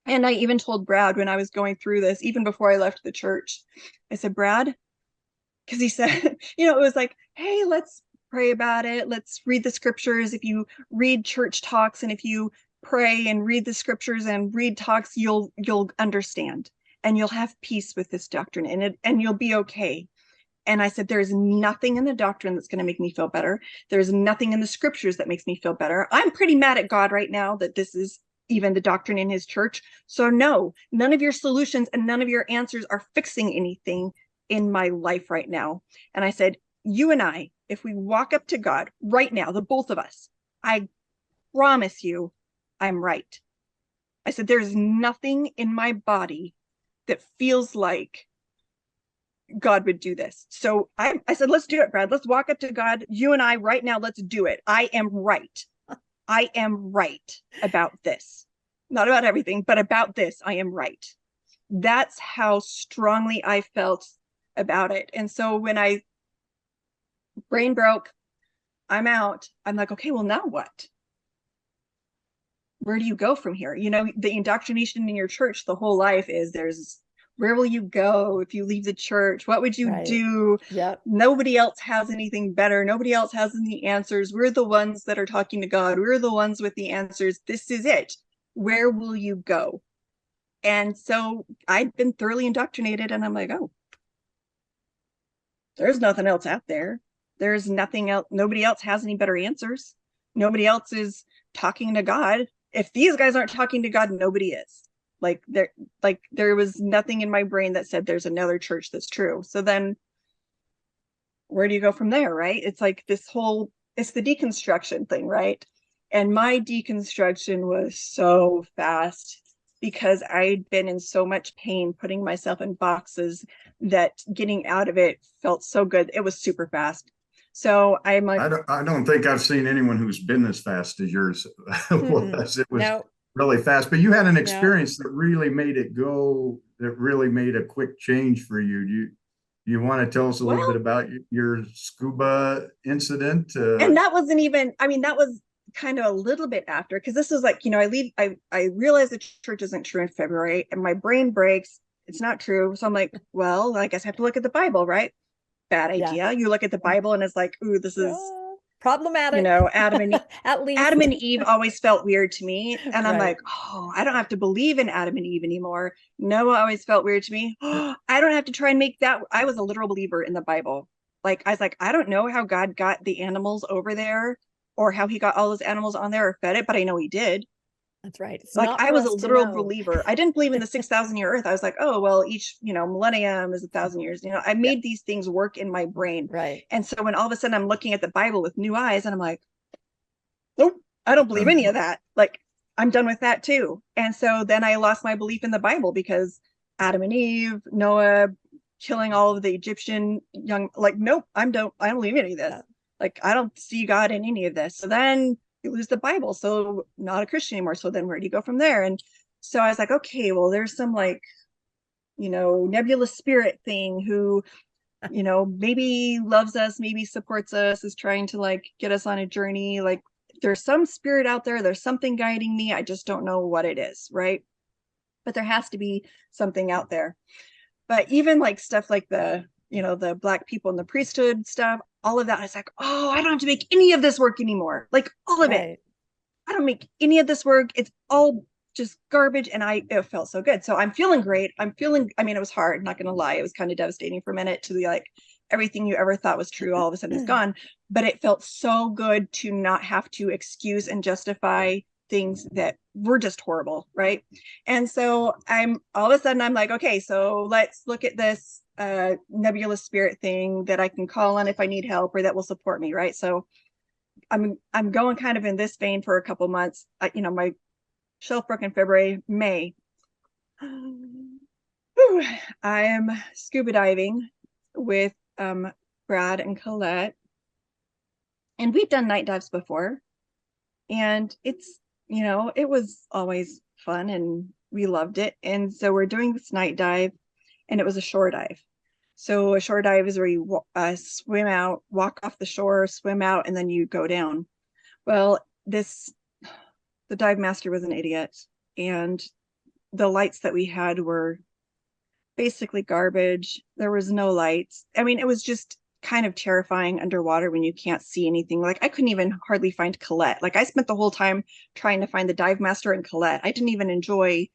And I even told Brad when I was going through this, even before I left the church, I said, Brad, because he said, it was like, hey, let's pray about it. Let's read the scriptures. If you read church talks and if you pray and read the scriptures and read talks, you'll understand and you'll have peace with this doctrine and you'll be okay. And I said, there's nothing in the doctrine that's going to make me feel better. There's nothing in the scriptures that makes me feel better. I'm pretty mad at God right now that this is even the doctrine in his church. So no, none of your solutions and none of your answers are fixing anything in my life right now. And I said, you and I, if we walk up to God right now, the both of us, I promise you, I'm right. I said, there's nothing in my body that feels like God would do this. So I said, let's do it, Brad. Let's walk up to God. You and I right now, let's do it. I am right. I am right about this. Not about everything, but about this, I am right. That's how strongly I felt about it. And so when I brain broke, I'm out, I'm like, okay, well, now what? where do you go from here? You know, the indoctrination in your church the whole life is where will you go if you leave the church? What would you do? Yep. Nobody else has anything better. Nobody else has any answers. We're the ones that are talking to God. We're the ones with the answers. This is it. Where will you go? And so I'd been thoroughly indoctrinated, and I'm like, oh, there's nothing else out there. There's nothing else. Nobody else has any better answers. Nobody else is talking to God. If these guys aren't talking to God, nobody is. Like there was nothing in my brain that said there's another church that's true. So then where do you go from there, right? It's like it's the deconstruction thing, right? And my deconstruction was so fast because I'd been in so much pain putting myself in boxes that getting out of it felt so good. It was super fast. So I'm like, I don't think I've seen anyone who's been as fast as yours was. It was No. really fast, but you had an experience that really made it go, that really made a quick change for you. You want to tell us a little bit about your scuba incident? And that wasn't even, I mean, that was kind of a little bit after, because this was like, you know, I realized the church isn't true in February, and my brain breaks. It's not true. So I'm like, well, I guess I have to look at the Bible, right? Bad idea. Yeah. You look at the Bible and it's like, ooh, this is problematic. You know, Adam and at least Adam and Eve always felt weird to me. And I'm like, oh, I don't have to believe in Adam and Eve anymore. Noah always felt weird to me. Oh, I don't have to try and make that. I was a literal believer in the Bible. Like, I was like, I don't know how God got the animals over there or how he got all those animals on there or fed it, but I know he did. That's right. It's like I was a literal believer. I didn't believe in the 6,000 year earth. I was like, oh, well, each, you know, millennium is 1,000 years. You know, I made these things work in my brain. Right. And so when all of a sudden I'm looking at the Bible with new eyes and I'm like, nope, I don't believe any of that. Like, I'm done with that too. And so then I lost my belief in the Bible because Adam and Eve, Noah killing all of the Egyptian young, like, nope, I don't believe any of this. Yeah. Like, I don't see God in any of this. So then you lose the Bible. So not a Christian anymore. So then where do you go from there? And so I was like, okay, well, there's some like, you know, nebulous spirit thing who, you know, maybe loves us, maybe supports us, is trying to like get us on a journey. Like, there's some spirit out there. There's something guiding me. I just don't know what it is. Right. But there has to be something out there. But even like stuff like the, you know, the Black people in the priesthood stuff, all of that, I was like, oh, I don't have to make any of this work anymore. Like all of it. I don't make any of this work. It's all just garbage. And it felt so good. So I'm feeling great. I mean, it was hard, not going to lie. It was kind of devastating for a minute to be like, everything you ever thought was true all of a sudden is gone. But it felt so good to not have to excuse and justify things that were just horrible, right? And so I'm all of a sudden I'm like, okay, so let's look at this nebulous spirit thing that I can call on if I need help or that will support me, right? So I'm going kind of in this vein for a couple months. You know, my shelf broke in February, May. I am scuba diving with Brad and Colette, and we've done night dives before, and it's, you know, it was always fun and we loved it. And so we're doing this night dive, and it was a shore dive. So a shore dive is where you swim out, walk off the shore, swim out, and then you go down. Well, the dive master was an idiot, and the lights that we had were basically garbage. There was no lights. I mean, it was just kind of terrifying underwater when you can't see anything. Like, I couldn't even hardly find Colette. Like, I spent the whole time trying to find the dive master and Colette. I didn't even enjoy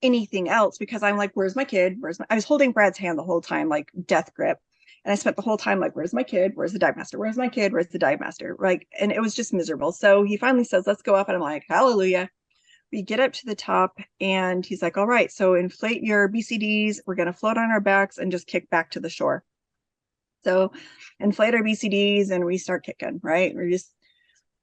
anything else because I'm like, where's my kid? I was holding Brad's hand the whole time, like death grip. And I spent the whole time like, where's my kid? Where's the dive master? Where's my kid? Where's the dive master? Like, and it was just miserable. So he finally says, let's go up. And I'm like, hallelujah. We get up to the top and he's like, all right, so inflate your BCDs. We're going to float on our backs and just kick back to the shore. So inflate our BCDs and we start kicking, right?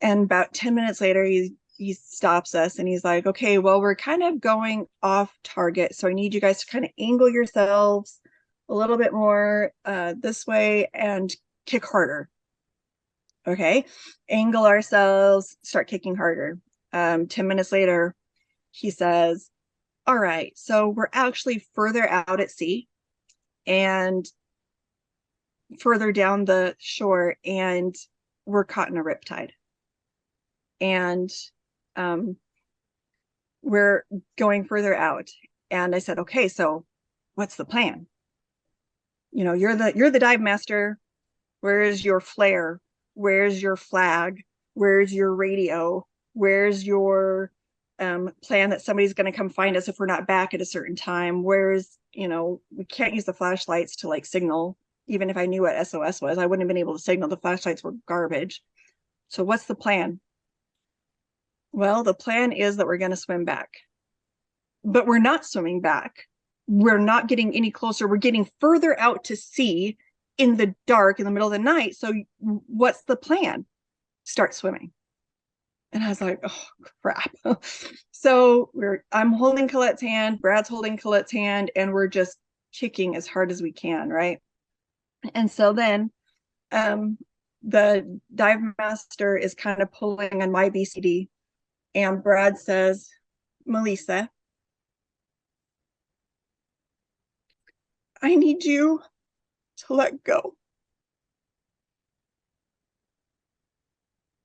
And about 10 minutes later, he stops us and he's like, okay, well, we're kind of going off target. So I need you guys to kind of angle yourselves a little bit more this way and kick harder. Okay, angle ourselves, start kicking harder. 10 minutes later, he says, all right, so we're actually further out at sea and further down the shore, and we're caught in a riptide. And we're going further out. And I said, okay, so what's the plan? You know, you're the dive master. Where's your flare? Where's your flag? Where's your radio? Where's your plan that somebody's going to come find us if we're not back at a certain time? Where's, you know, we can't use the flashlights to like signal. Even if I knew what SOS was, I wouldn't have been able to signal. The flashlights were garbage. So what's the plan? Well, the plan is that we're going to swim back, but we're not swimming back. We're not getting any closer. We're getting further out to sea in the dark in the middle of the night. So what's the plan? Start swimming. And I was like, oh crap. So I'm holding Colette's hand, Brad's holding Colette's hand, and we're just kicking as hard as we can, right? And so then the dive master is kind of pulling on my BCD, and Brad says, Melisa, I need you to let go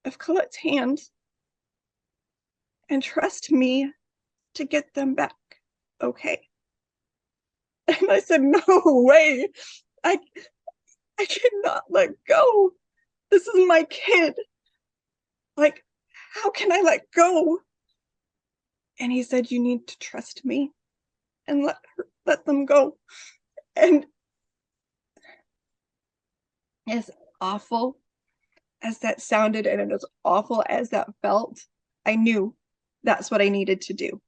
of Colette's hand and trust me to get them back. Okay. And I said, no way. I cannot let go. This is my kid. Like, how can I let go? And he said, you need to trust me and let them go. And as awful as that sounded and as awful as that felt, I knew that's what I needed to do.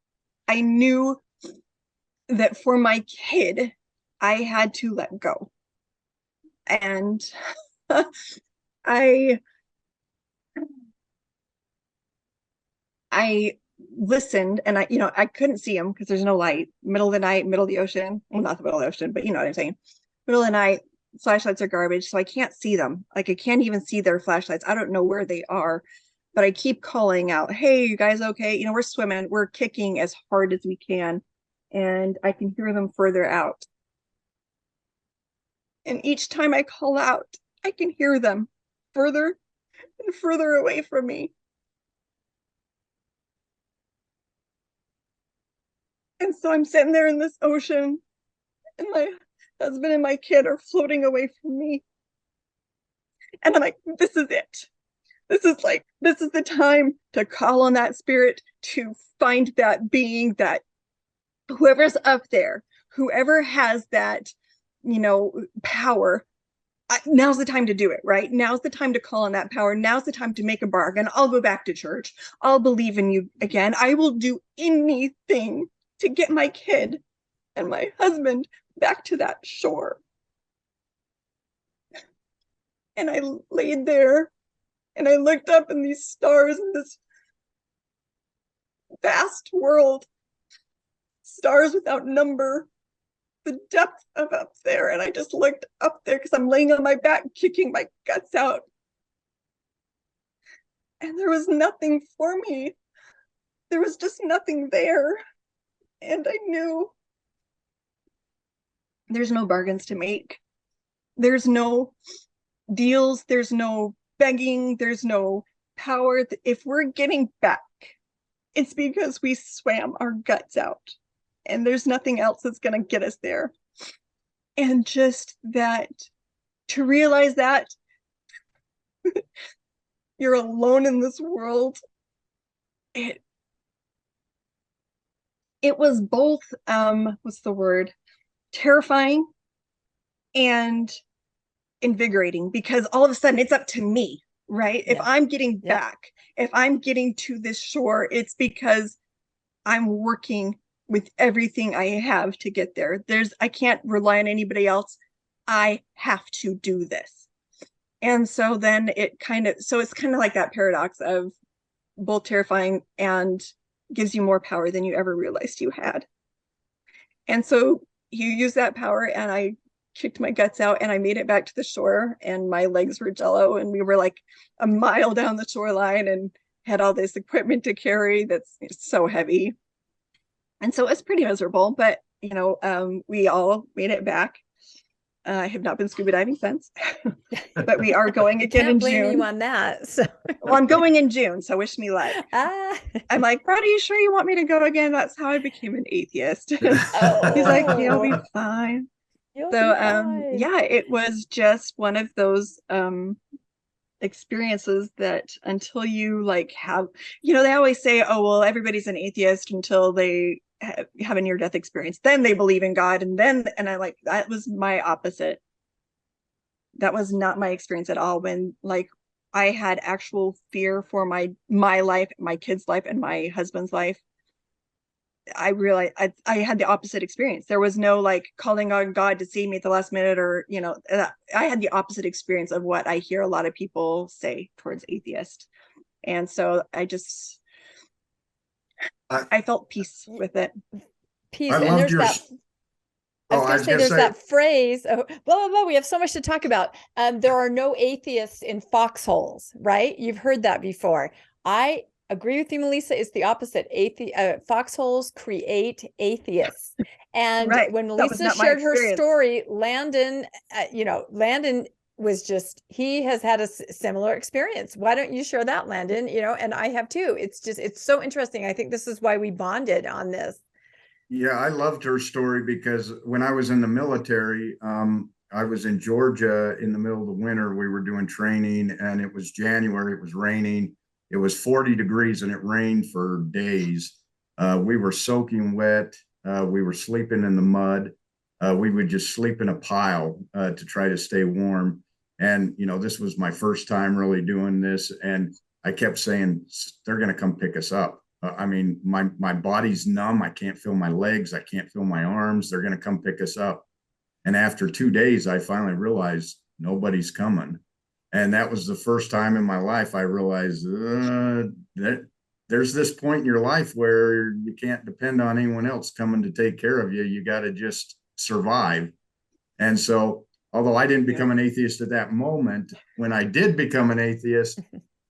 I knew that for my kid, I had to let go. And I listened, and I couldn't see him because there's no light. Middle of the night, middle of the ocean. Well, not the middle of the ocean, but you know what I'm saying. Middle of the night, flashlights are garbage, so I can't see them. Like, I can't even see their flashlights. I don't know where they are, but I keep calling out, hey, you guys okay? You know, we're swimming, we're kicking as hard as we can, and I can hear them further out. And each time I call out, I can hear them further and further away from me. And so I'm sitting there in this ocean, and my husband and my kid are floating away from me. And I'm like, this is it. This is the time to call on that spirit, to find that being, that whoever's up there, whoever has that, power, now's the time to do it, right? Now's the time to call on that power. Now's the time to make a bargain. I'll go back to church. I'll believe in you again. I will do anything to get my kid and my husband back to that shore. And I laid there and I looked up in these stars in this vast world, stars without number, the depth of up there. And I just looked up there because I'm laying on my back, kicking my guts out. And there was nothing for me. There was just nothing there. And I knew there's no bargains to make. There's no deals. There's no begging. There's no power. If we're getting back, it's because we swam our guts out. And there's nothing else that's going to get us there. And just that, to realize that you're alone in this world, it was both, what's the word? Terrifying and invigorating, because all of a sudden it's up to me, right? Yeah. If I'm getting back, if I'm getting to this shore, it's because I'm working with everything I have to get there. I can't rely on anybody else. I have to do this. And so then it's kind of like that paradox of both terrifying and gives you more power than you ever realized you had. And so you use that power, and I kicked my guts out and I made it back to the shore, and my legs were jello, and we were like a mile down the shoreline and had all this equipment to carry that's so heavy. And so it's pretty miserable, but we all made it back. I have not been scuba diving since, but we are going again in blame June. You on that. So. Well, I'm going in June, so wish me luck. Ah. I'm like, Brad, are you sure you want me to go again? That's how I became an atheist. Oh. He's like, you'll be fine. You'll So, be fine. yeah, it was just one of those experiences that until you like have, they always say, oh, well, everybody's an atheist until they have a near-death experience, then they believe in God, and I like, that was my opposite. That was not my experience at all. When like I had actual fear for my life, my kids' life, and my husband's life, I realized I had the opposite experience. There was no like calling on God to save me at the last minute, or I had the opposite experience of what I hear a lot of people say towards atheists. And so I felt peace with it. Peace. I And loved there's your. that. I was going to say, there's that phrase, oh, blah, blah, blah. We have so much to talk about. There are no atheists in foxholes, right? You've heard that before. I agree with you, Melisa. It's the opposite. Foxholes create atheists. And right. when Melisa shared her story, Landon, Landon was he has had a similar experience. Why don't you share that, Landon? And I have too. It's so interesting. I think this is why we bonded on this. Yeah, I loved her story because when I was in the military, I was in Georgia in the middle of the winter. We were doing training, and it was January. It was raining. It was 40 degrees, and it rained for days. We were soaking wet. We were sleeping in the mud. We would just sleep in a pile to try to stay warm. And, this was my first time really doing this. And I kept saying, they're going to come pick us up. I mean, my body's numb. I can't feel my legs. I can't feel my arms. They're going to come pick us up. And after 2 days, I finally realized nobody's coming. And that was the first time in my life I realized that there's this point in your life where you can't depend on anyone else coming to take care of you. You got to just survive. And so, although I didn't become an atheist at that moment, when I did become an atheist,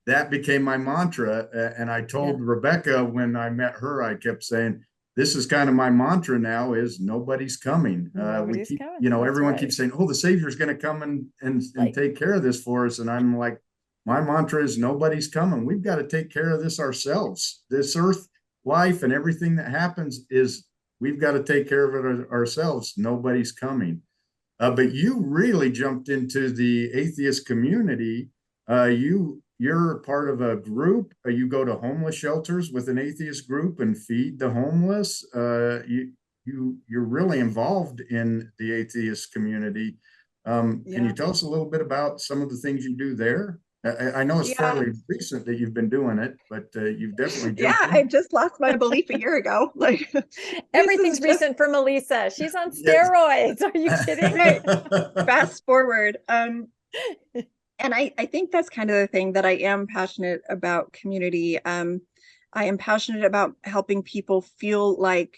that became my mantra. And I told Rebecca when I met her, I kept saying, this is kind of my mantra now, is nobody's coming. Nobody's coming. Everyone keeps saying, oh, the Savior's going to come and take care of this for us. And I'm like, my mantra is nobody's coming. We've got to take care of this ourselves. This earth life and everything that happens is we've got to take care of it ourselves. Nobody's coming. But you really jumped into the atheist community. You're part of a group. You go to homeless shelters with an atheist group and feed the homeless. You're really involved in the atheist community. Can you tell us a little bit about some of the things you do there? I know it's fairly recent that you've been doing it, but you've definitely jumped in. I just lost my belief a year ago. Like everything's recent for Melisa. She's on steroids. Are you kidding? Fast forward. And I think that's kind of the thing that I am passionate about community. I am passionate about helping people feel like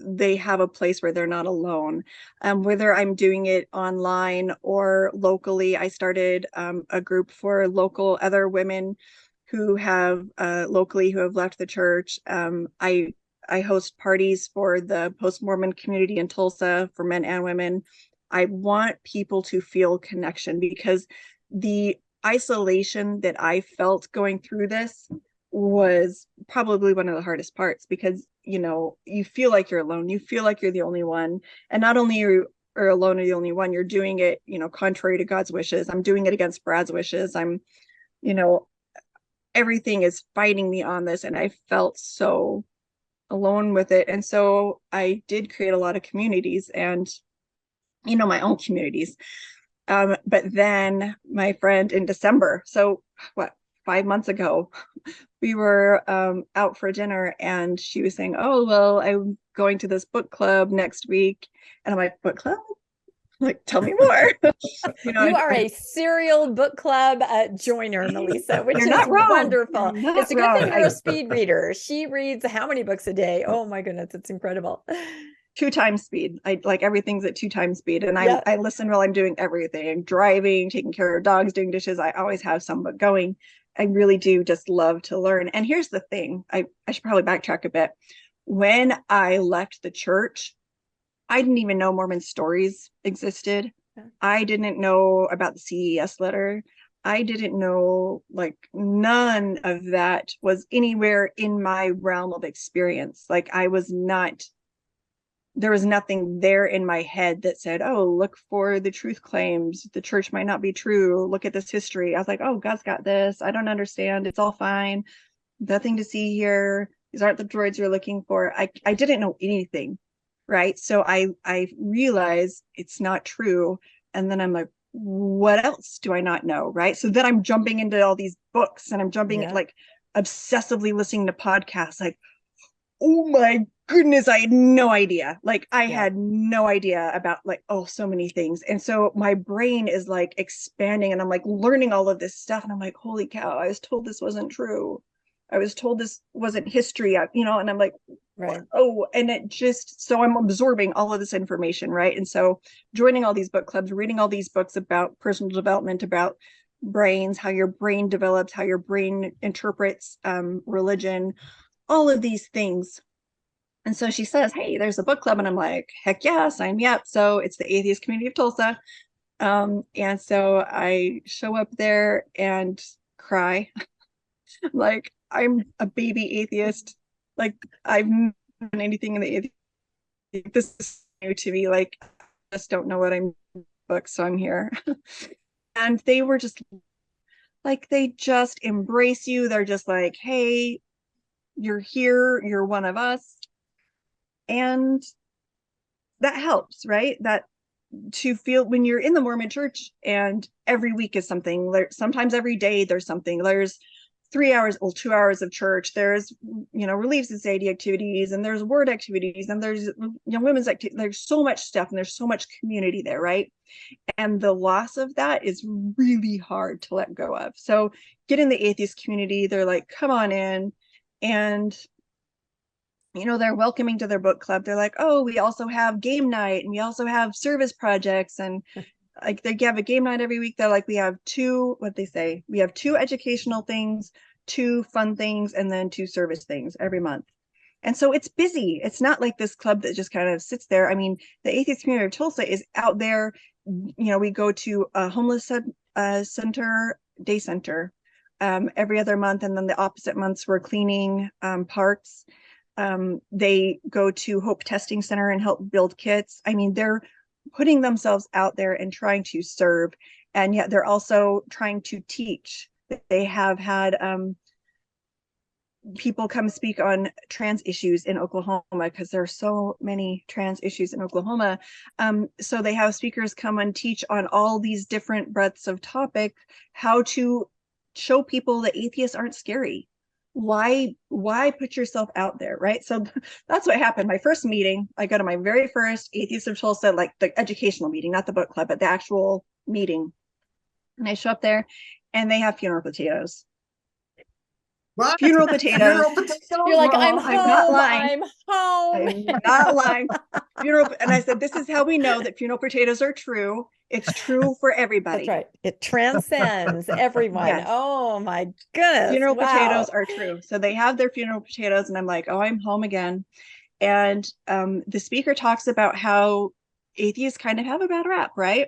they have a place where they're not alone. Whether I'm doing it online or locally, I started a group for local other women who have locally who have left the church. I host parties for the post-Mormon community in Tulsa for men and women. I want people to feel connection, because the isolation that I felt going through this was probably one of the hardest parts, because you feel like you're alone, you feel like you're the only one, and not only are alone or the only one, you're doing it contrary to God's wishes. I'm doing it against Brad's wishes. I'm everything is fighting me on this, and I felt so alone with it. And so I did create a lot of communities, and my own communities. But then my friend in December, so 5 months ago, we were out for dinner, and she was saying, oh, well, I'm going to this book club next week. And I'm like, book club? Like, tell me more. You are a serial book club joiner, Melisa, which is wonderful. It's a good thing you're a speed reader. She reads how many books a day? Oh my goodness, it's incredible. 2 times speed. I like everything's at 2 times speed. And I listen while I'm doing everything, driving, taking care of dogs, doing dishes. I always have some book going. I really do just love to learn. And here's the thing, I should probably backtrack a bit. When I left the church, I didn't even know Mormon stories existed. I didn't know about the CES letter. I didn't know, like, none of that was anywhere in my realm of experience. Like, there was nothing there in my head that said, oh, look for the truth claims. The church might not be true. Look at this history. I was like, oh, God's got this. I don't understand. It's all fine. Nothing to see here. These aren't the droids you're looking for. I didn't know anything. Right. So I realized it's not true. And then I'm like, what else do I not know? Right. So then I'm jumping into all these books, and I'm jumping like obsessively listening to podcasts, like, oh my goodness, I had no idea. Like, I had no idea about, like, oh, so many things. And so my brain is like expanding, and I'm like learning all of this stuff. And I'm like, holy cow, I was told this wasn't true. I was told this wasn't history, and I'm like, oh, and it just, so I'm absorbing all of this information, right? And so joining all these book clubs, reading all these books about personal development, about brains, how your brain develops, how your brain interprets religion, all of these things. And so she says, hey, there's a book club. And I'm like, heck yeah, sign me up. So it's the Atheist Community of Tulsa. And so I show up there and cry. Like, I'm a baby atheist. Like, I've never done anything in the atheist. This is new to me. Like, I just don't know what I'm book, so I'm here. And they were just like, they just embrace you. They're just like, hey, you're here, you're one of us. And that helps, right? That to feel when you're in the Mormon church, and every week is something, sometimes every day there's something. There's 3 hours or 2 hours of church. There's, Relief Society activities, and there's word activities, and there's young women's activities. There's so much stuff, and there's so much community there, right? And the loss of that is really hard to let go of. So get in the atheist community. They're like, come on in. And they're welcoming to their book club. They're like, oh, we also have game night, and we also have service projects, and like they have a game night every week. They're like, we have we have 2 educational things, 2 fun things, and then 2 service things every month. And so it's busy. It's not like this club that just kind of sits there. I mean, the Atheist Community of Tulsa is out there. We go to a homeless center, day center, every other month, and then the opposite months we're cleaning parks. They go to Hope Testing Center and help build kits. I mean, they're putting themselves out there and trying to serve, and yet they're also trying to teach. They have had people come speak on trans issues in Oklahoma, because there are so many trans issues in Oklahoma. So they have speakers come and teach on all these different breadths of topic, how to show people that atheists aren't scary. Why put yourself out there, right? So that's what happened. My first meeting, I go to my very first Atheist of Tulsa, like the educational meeting, not the book club, but the actual meeting. And I show up there, and they have funeral potatoes. What? Funeral potatoes. You're like, I'm not lying. I'm home. I'm not lying. And I said, this is how we know that funeral potatoes are true. It's true for everybody. That's right. It transcends everyone. Yes. Oh my goodness. Funeral potatoes are true. So they have their funeral potatoes, and I'm like, oh, I'm home again. And the speaker talks about how atheists kind of have a bad rap, right?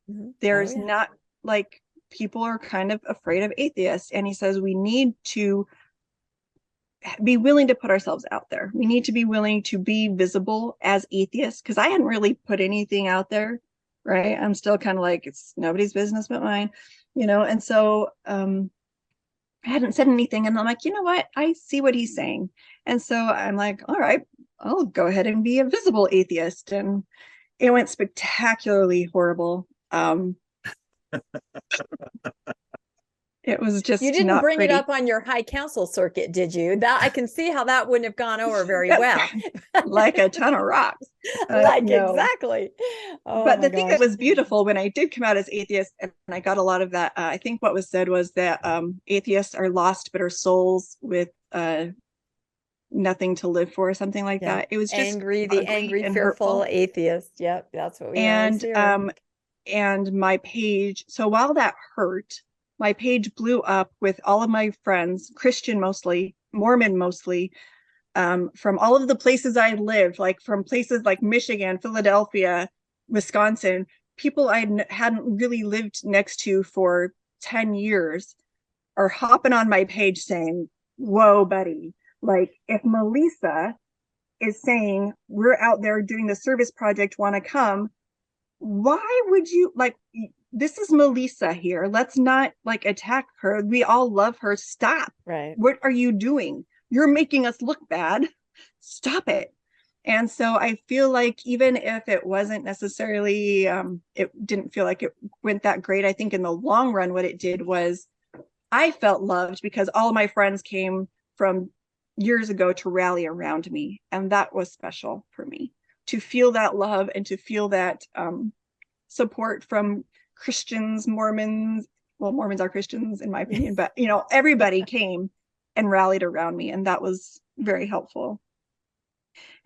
Mm-hmm. There's not, like, people are kind of afraid of atheists. And he says, we need to be willing to put ourselves out there. We need to be willing to be visible as atheists, because I hadn't really put anything out there, right? I'm still kind of like, it's nobody's business but mine, and so I hadn't said anything, and I'm like, you know what, I see what he's saying. And so I'm like, all right, I'll go ahead and be a visible atheist. And it went spectacularly horrible. It was just, you didn't bring it up on your high council circuit, did you? That I can see how that wouldn't have gone over very well. Like a ton of rocks. No. Exactly. Oh, but the thing that was beautiful when I did come out as atheist, and I got a lot of that, I think what was said was that atheists are lost bitter souls with nothing to live for, or something like that. It was just angry, fearful atheist. Yep, that's what we and my page. So while that hurt, my page blew up with all of my friends, Christian mostly, Mormon mostly, from all of the places I lived, like from places like Michigan, Philadelphia, Wisconsin. people I hadn't really lived next to for 10 years are hopping on my page saying, whoa, buddy, like if Melisa is saying we're out there doing the service project, want to come, why would you, like, this is Melisa here. Let's not like attack her. We all love her. Stop. Right. What are you doing? You're making us look bad. Stop it. And so I feel like even if it wasn't necessarily, it didn't feel like it went that great. I think in the long run, what it did was I felt loved because all of my friends came from years ago to rally around me. And that was special for me to feel that love and to feel that support from Christians, Mormons. Well, Mormons are Christians in my opinion, but you know, everybody came and rallied around me, and that was very helpful.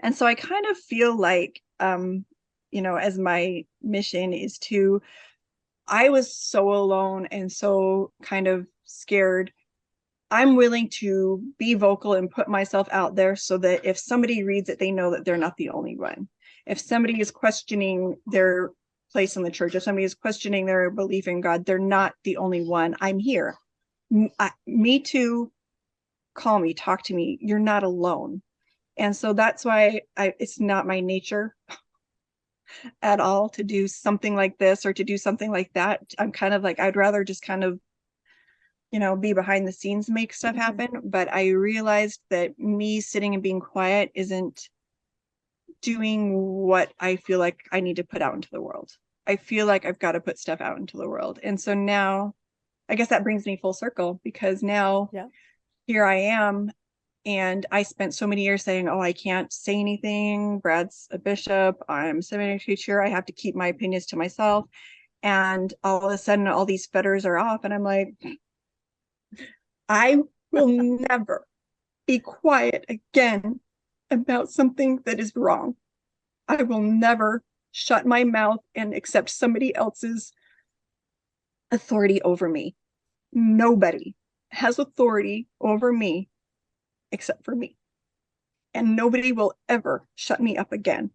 And so I kind of feel like, you know, as my mission is to, I was so alone and so kind of scared. I'm willing to be vocal and put myself out there so that if somebody reads it, they know that they're not the only one. If somebody is questioning their place in the church, if somebody is questioning their belief in God, they're not the only one. I'm here. Me too. Call me, talk to me. You're not alone. And so that's why it's not my nature at all to do something like this or to do something like that. I'm kind of like, I'd rather just kind of, you know, be behind the scenes, make stuff happen. But I realized that me sitting and being quiet isn't doing what I feel like I need to put out into the world. I feel like I've got to put stuff out into the world. And so now I guess that brings me full circle, because now here I am. And I spent so many years saying, oh, I can't say anything. Brad's a bishop. I'm a seminary teacher. I have to keep my opinions to myself. And all of a sudden, all these fetters are off. And I'm like, I will never be quiet again about something that is wrong. I will never shut my mouth and accept somebody else's authority over me. Nobody has authority over me except for me. And nobody will ever shut me up again.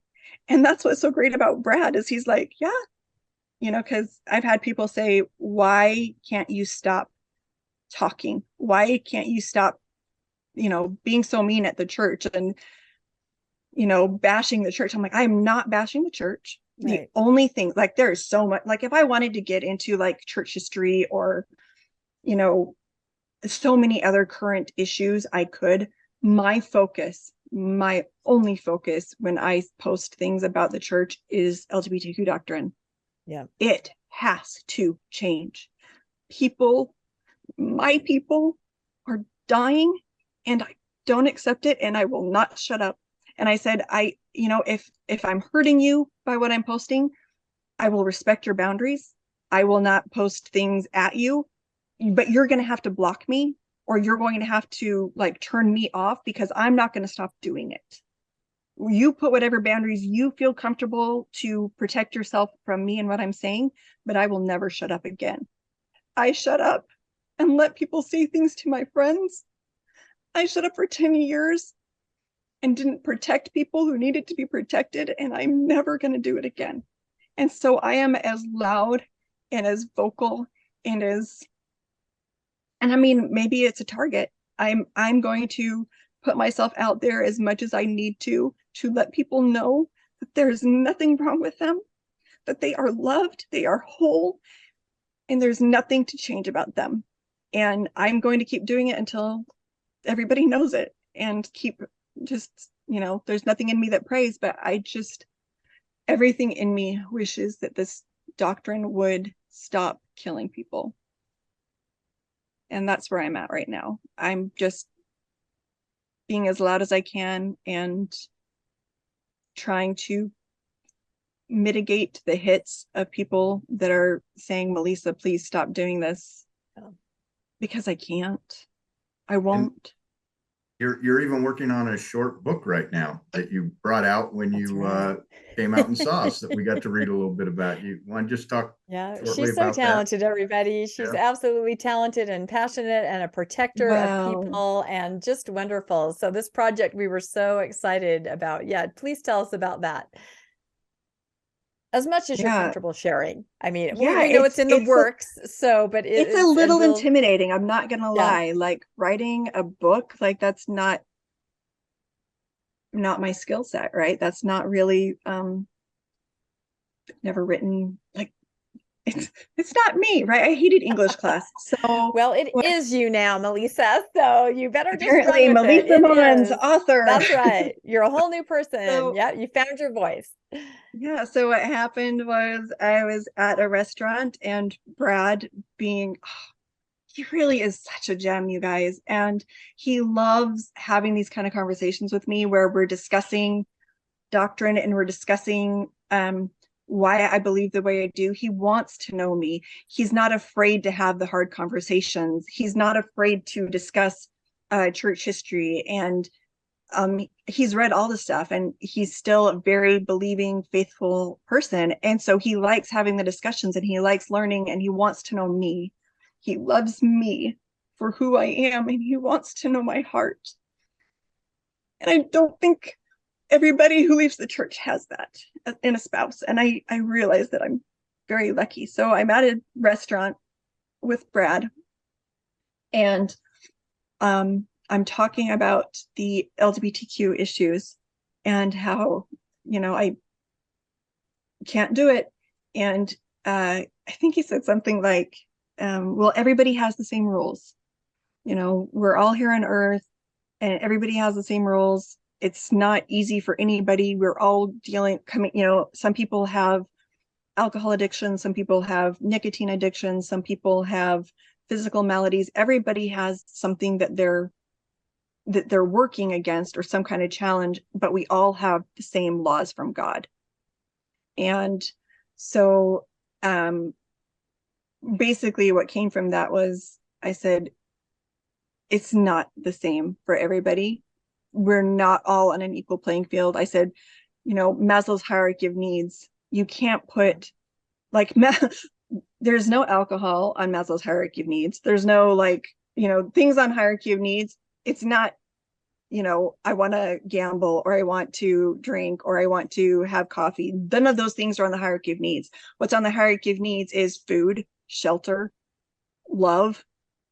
And that's what's so great about Brad is he's like, yeah, you know, because I've had people say, why can't you stop talking? Why can't you stop, you know, being so mean at the church and, you know, bashing the church? I'm like, I'm not bashing the church. The only thing, like, there's so much, like, if I wanted to get into like church history or, you know, so many other current issues, I could. My focus, my only focus when I post things about the church is LGBTQ doctrine. Yeah. It has to change. People, my people are dying and I don't accept it, and I will not shut up. And I said, you know, if I'm hurting you by what I'm posting, I will respect your boundaries. I will not post things at you, but you're going to have to block me, or you're going to have to like turn me off, because I'm not going to stop doing it. You put whatever boundaries you feel comfortable to protect yourself from me and what I'm saying, but I will never shut up again. I shut up and let people say things to my friends. I shut up for 10 years and didn't protect people who needed to be protected, and I'm never going to do it again. And so I am as loud and as vocal and as, and I mean, maybe it's a target. I'm going to put myself out there as much as I need to let people know that there's nothing wrong with them, that they are loved, they are whole, and there's nothing to change about them. And I'm going to keep doing it until everybody knows it, and keep just, you know, there's nothing in me that prays, but I just, everything in me wishes that this doctrine would stop killing people. And that's where I'm at right now. I'm just being as loud as I can and trying to mitigate the hits of people that are saying, Melisa, please stop doing this. Because I can't. I won't. You're even working on a short book right now that you brought out when you came out and saw us, that we got to read a little bit about. You want to just talk she's so talented, everybody. She's absolutely talented and passionate and a protector of people and just wonderful. So this project we were so excited about. Yeah, please tell us about that. as much as you're Yeah. comfortable sharing. I mean, Yeah, we know it's in the it's works, so, but it's a it's a little little, intimidating. I'm not gonna yeah. lie. Like writing a book, like that's not my skill set, right? That's not really never written like it's not me, right? I hated English class. So Well, it what, is you now, Melisa. So you better just run apparently with it. Melisa It Mons, is. author. That's right. You're a whole new person. So Yeah, you found your voice. yeah, so what happened was I was at a restaurant and Brad being he really is such a gem, you guys. And he loves having these kind of conversations with me where we're discussing doctrine and we're discussing why I believe the way I do. He wants to know me. He's not afraid to have the hard conversations. He's not afraid to discuss church history. And he's read all the stuff and he's still a very believing, faithful person. And so he likes having the discussions and he likes learning and he wants to know me. He loves me for who I am and he wants to know my heart. And I don't think everybody who leaves the church has that in a spouse. And I realize that I'm very lucky. So I'm at a restaurant with Brad and I'm talking about the LGBTQ issues and how, I can't do it. And I think he said something like, well, everybody has the same rules. We're all here on earth and everybody has the same rules. It's not easy for anybody. We're all some people have alcohol addiction, some people have nicotine addiction, some people have physical maladies. Everybody has something that they're working against or some kind of challenge, but we all have the same laws from God. And so basically what came from that was I said, it's not the same for everybody. We're not all on an equal playing field. I said, Maslow's hierarchy of needs, you can't put like there's no alcohol on Maslow's hierarchy of needs. There's no things on hierarchy of needs. It's not, I want to gamble or I want to drink or I want to have coffee. None of those things are on the hierarchy of needs. What's on the hierarchy of needs is food, shelter, love,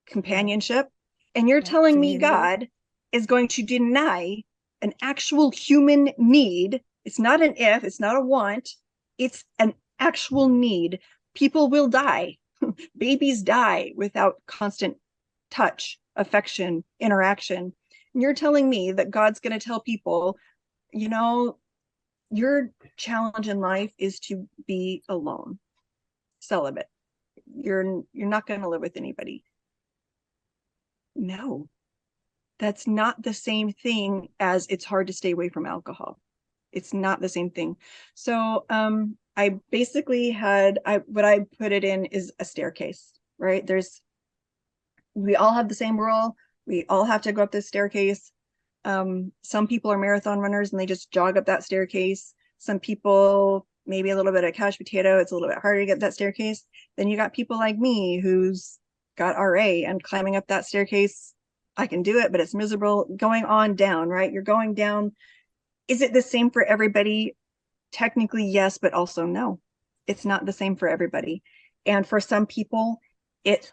companionship. And you're telling me God is going to deny an actual human need. It's not an if, it's not a want, it's an actual need. People will die. Babies die without constant touch, affection, interaction. And you're telling me that God's going to tell people, your challenge in life is to be alone, celibate. You're not going to live with anybody. No, that's not the same thing as it's hard to stay away from alcohol. It's not the same thing. So I basically what I put it in is a staircase, right? We all have the same rule. We all have to go up this staircase. Some people are marathon runners and they just jog up that staircase. Some people, maybe a little bit of couch potato, it's a little bit harder to get that staircase. Then you got people like me who's got RA and climbing up that staircase. I can do it, but it's miserable. Going on down, right? You're going down. Is it the same for everybody? Technically, yes, but also no. It's not the same for everybody. And for some people, it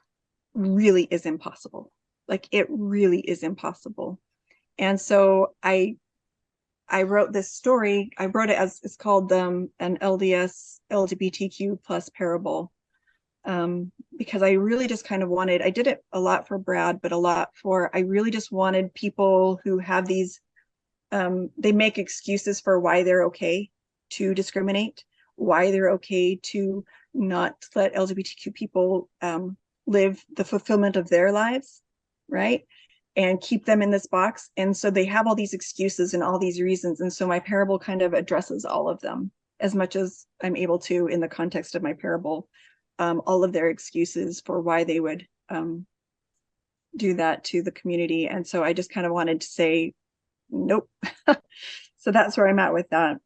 really is impossible. Like it really is impossible. And so I wrote this story. I wrote it as it's called an LDS LGBTQ plus parable. Because I really just kind of wanted, I did it a lot for Brad, but I really just wanted people who have these, they make excuses for why they're okay to discriminate, why they're okay to not let LGBTQ people live the fulfillment of their lives, right? And keep them in this box. And so they have all these excuses and all these reasons. And so my parable kind of addresses all of them as much as I'm able to in the context of my parable. All of their excuses for why they would do that to the community. And so I just kind of wanted to say, nope. So that's where I'm at with that.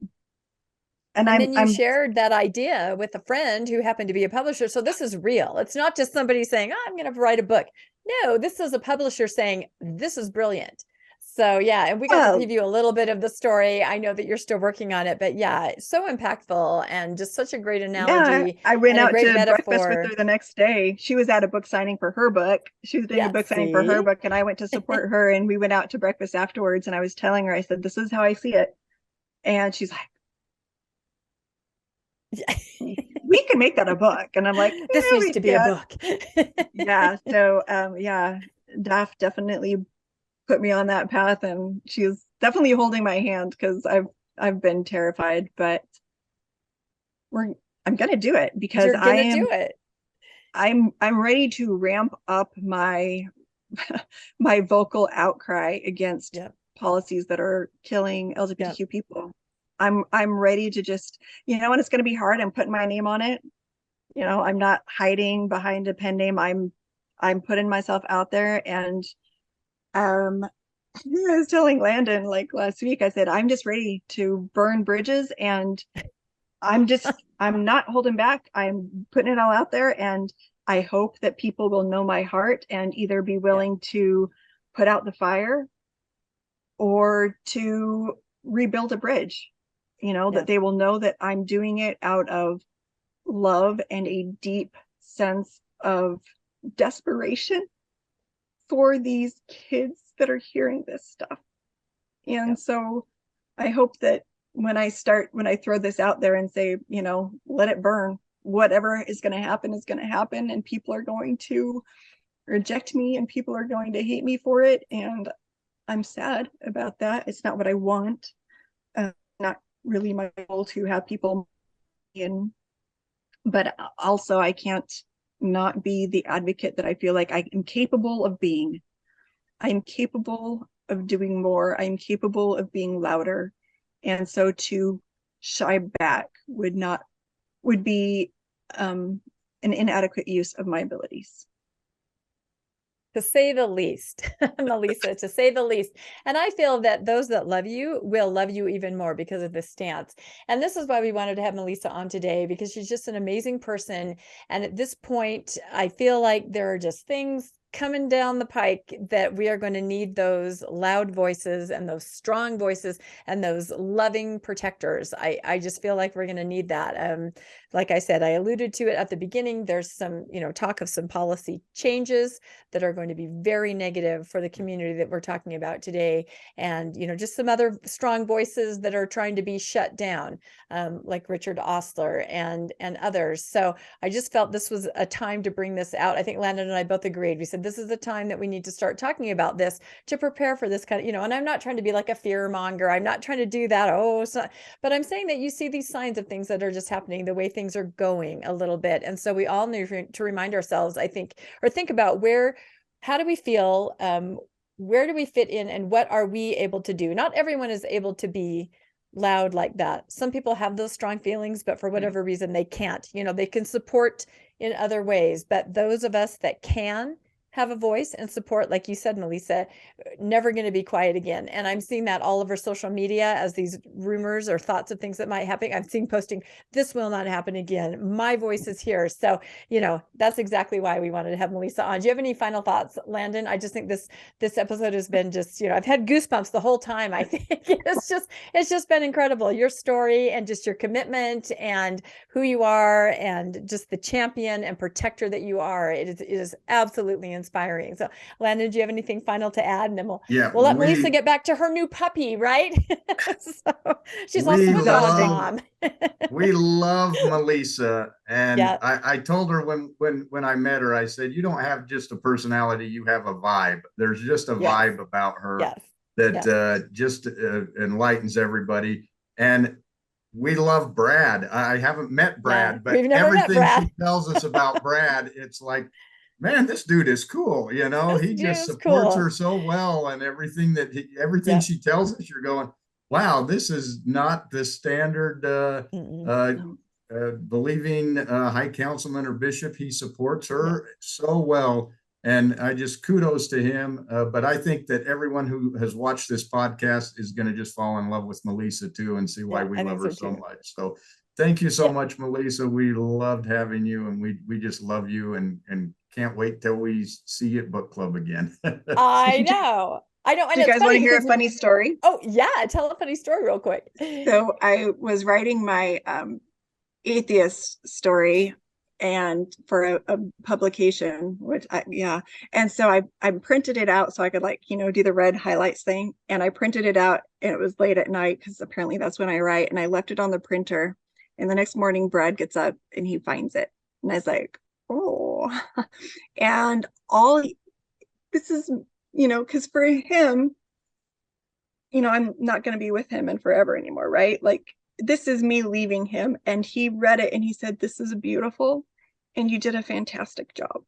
And then you shared that idea with a friend who happened to be a publisher. So this is real. It's not just somebody saying, oh, I'm going to write a book. No, this is a publisher saying, this is brilliant. So yeah, and we got to Well, preview a little bit of the story. I know that you're still working on it, but yeah, it's so impactful and just such a great yeah, analogy I went and a out great to breakfast with metaphor. her the next day. She was at a book signing for her book. She was doing a Yeah, book signing for her see? book, and I went to support her. And we went out to breakfast afterwards. And I was telling her, I said, "This is how I see it." And she's like, "We can make that a book." And I'm like, This "Yeah, needs we to be a can." book. Yeah. So, yeah, Daph definitely put me on that path, and she's definitely holding my hand because I've been terrified, but we're I'm gonna do it because You're gonna do it. I'm ready to ramp up my my vocal outcry against Yep, policies that are killing yep, LGBTQ people. I'm ready to just, and it's going to be hard. I'm putting my name on it. I'm not hiding behind a pen name. I'm putting myself out there. And um I was telling Landon like last week, I said, I'm just ready to burn bridges, and I'm not holding back. I'm putting it all out there, and I hope that people will know my heart and either be yeah, willing to put out the fire or to rebuild a bridge, yeah, that they will know that I'm doing it out of love and a deep sense of desperation for these kids that are hearing this stuff. yeah. And so I hope that when I throw this out there and say, let it burn, whatever is going to happen is going to happen, and people are going to reject me and people are going to hate me for it. And I'm sad about that. It's not what I want. Not really my goal to have people in, but also I can't not be the advocate that I feel like I am capable of being. I'm capable of doing more. I'm capable of being louder. And so to shy back would be an inadequate use of my abilities. To say the least, Melisa, to say the least. And I feel that those that love you will love you even more because of this stance. And this is why we wanted to have Melisa on today, because she's just an amazing person. And at this point, I feel like there are just things coming down the pike that we are going to need those loud voices and those strong voices and those loving protectors. I just feel like we're going to need that. Like I said, I alluded to it at the beginning. There's some, talk of some policy changes that are going to be very negative for the community that we're talking about today. And, just some other strong voices that are trying to be shut down, like Richard Ostler and others. So I just felt this was a time to bring this out. I think Landon and I both agreed. We said, this is the time that we need to start talking about this to prepare for this kind of, and I'm not trying to be like a fear monger. I'm not trying to do that. Oh, it's not, but I'm saying that you see these signs of things that are just happening, the way things are going a little bit. And so we all need to remind ourselves, I think, or think about how do we feel? Where do we fit in, and what are we able to do? Not everyone is able to be loud like that. Some people have those strong feelings, but for whatever reason, they can't. They can support in other ways. But those of us that can have a voice and support, like you said, Melisa, never going to be quiet again. And I'm seeing that all over social media as these rumors or thoughts of things that might happen. I'm seeing posting, this will not happen again. My voice is here. So, that's exactly why we wanted to have Melisa on. Do you have any final thoughts, Landon? I just think this episode has been just, I've had goosebumps the whole time. I think it's just been incredible. Your story and just your commitment and who you are and just the champion and protector that you are. It is absolutely inspiring. So Landon, do you have anything final to add? And then we'll let Melisa get back to her new puppy, right? So she's also a dog mom. We love Melisa. And Yeah. I told her when I met her, I said, you don't have just a personality, you have a vibe. There's just a vibe about her Yes. that just enlightens everybody. And we love Brad. I haven't met Brad, but we've never met everything Brad. she tells us about Brad, it's like, man, this dude is cool. This He dude just is supports cool. her so well, and everything she tells us, you're going, wow, this is not the standard believing high councilman or bishop. He supports her so well. And I just kudos to him. But I think that everyone who has watched this podcast is going to just fall in love with Melisa too and see why we love her so much. So thank you so much, Melisa. We loved having you, and we just love you and can't wait till we see you at book club again. I know. I know. Do And you it's guys want funny to hear a because, funny story? oh, yeah, tell a funny story real quick. So I was writing my atheist story and for a publication, which yeah. And so I printed it out so I could like, do the red highlights thing. And I printed it out and it was late at night because apparently that's when I write. And I left it on the printer. And the next morning, Brad gets up and he finds it. And I was like, oh, and this is, because for him, I'm not going to be with him and forever anymore, right? Like, this is me leaving him. And he read it and he said, this is beautiful. And you did a fantastic job.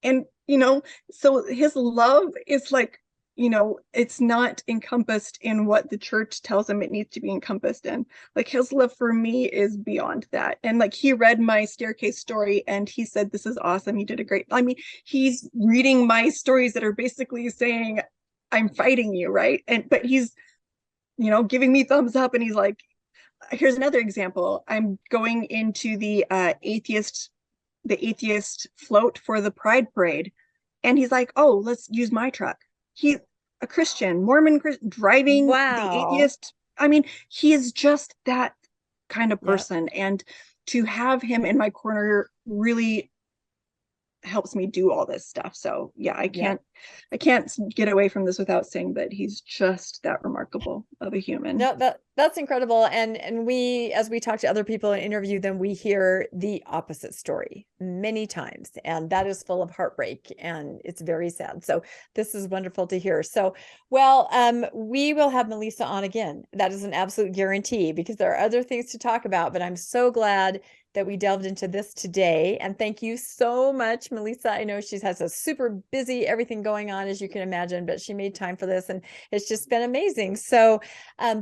And, so his love is like, it's not encompassed in what the church tells him it needs to be encompassed in. Like, his love for me is beyond that. And like, he read my staircase story and he said, this is awesome. You did a great, I mean, he's reading my stories that are basically saying, I'm fighting you, right? But he's, giving me thumbs up and he's like, here's another example. I'm going into the atheist float for the Pride Parade. And he's like, oh, let's use my truck. He's a Christian, Mormon driving the atheist. I mean, he is just that kind of person. Yep. And to have him in my corner really helps me do all this stuff. So yeah, I can't get away from this without saying that he's just that remarkable of a human. No, that's incredible. And we, as we talk to other people and interview them, we hear the opposite story many times, and that is full of heartbreak and it's very sad. So this is wonderful to hear. So, well, we will have Melisa on again. That is an absolute guarantee because there are other things to talk about, but I'm so glad that we delved into this today. And thank you so much, Melisa. I know she has a super busy everything going on, as you can imagine, but she made time for this and it's just been amazing. So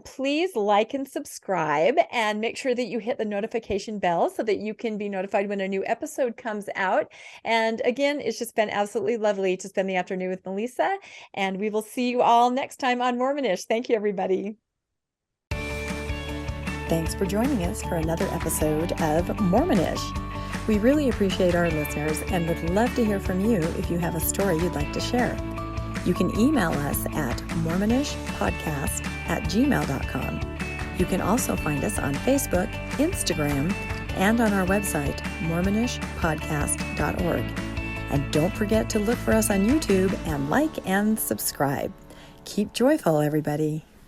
please like and subscribe and make sure that you hit the notification bell so that you can be notified when a new episode comes out. And again, it's just been absolutely lovely to spend the afternoon with Melisa, and we will see you all next time on Mormonish. Thank you, everybody. Thanks for joining us for another episode of Mormonish. We really appreciate our listeners and would love to hear from you if you have a story you'd like to share. You can email us at mormonishpodcast@gmail.com. You can also find us on Facebook, Instagram, and on our website, mormonishpodcast.org. And don't forget to look for us on YouTube and like and subscribe. Keep joyful, everybody.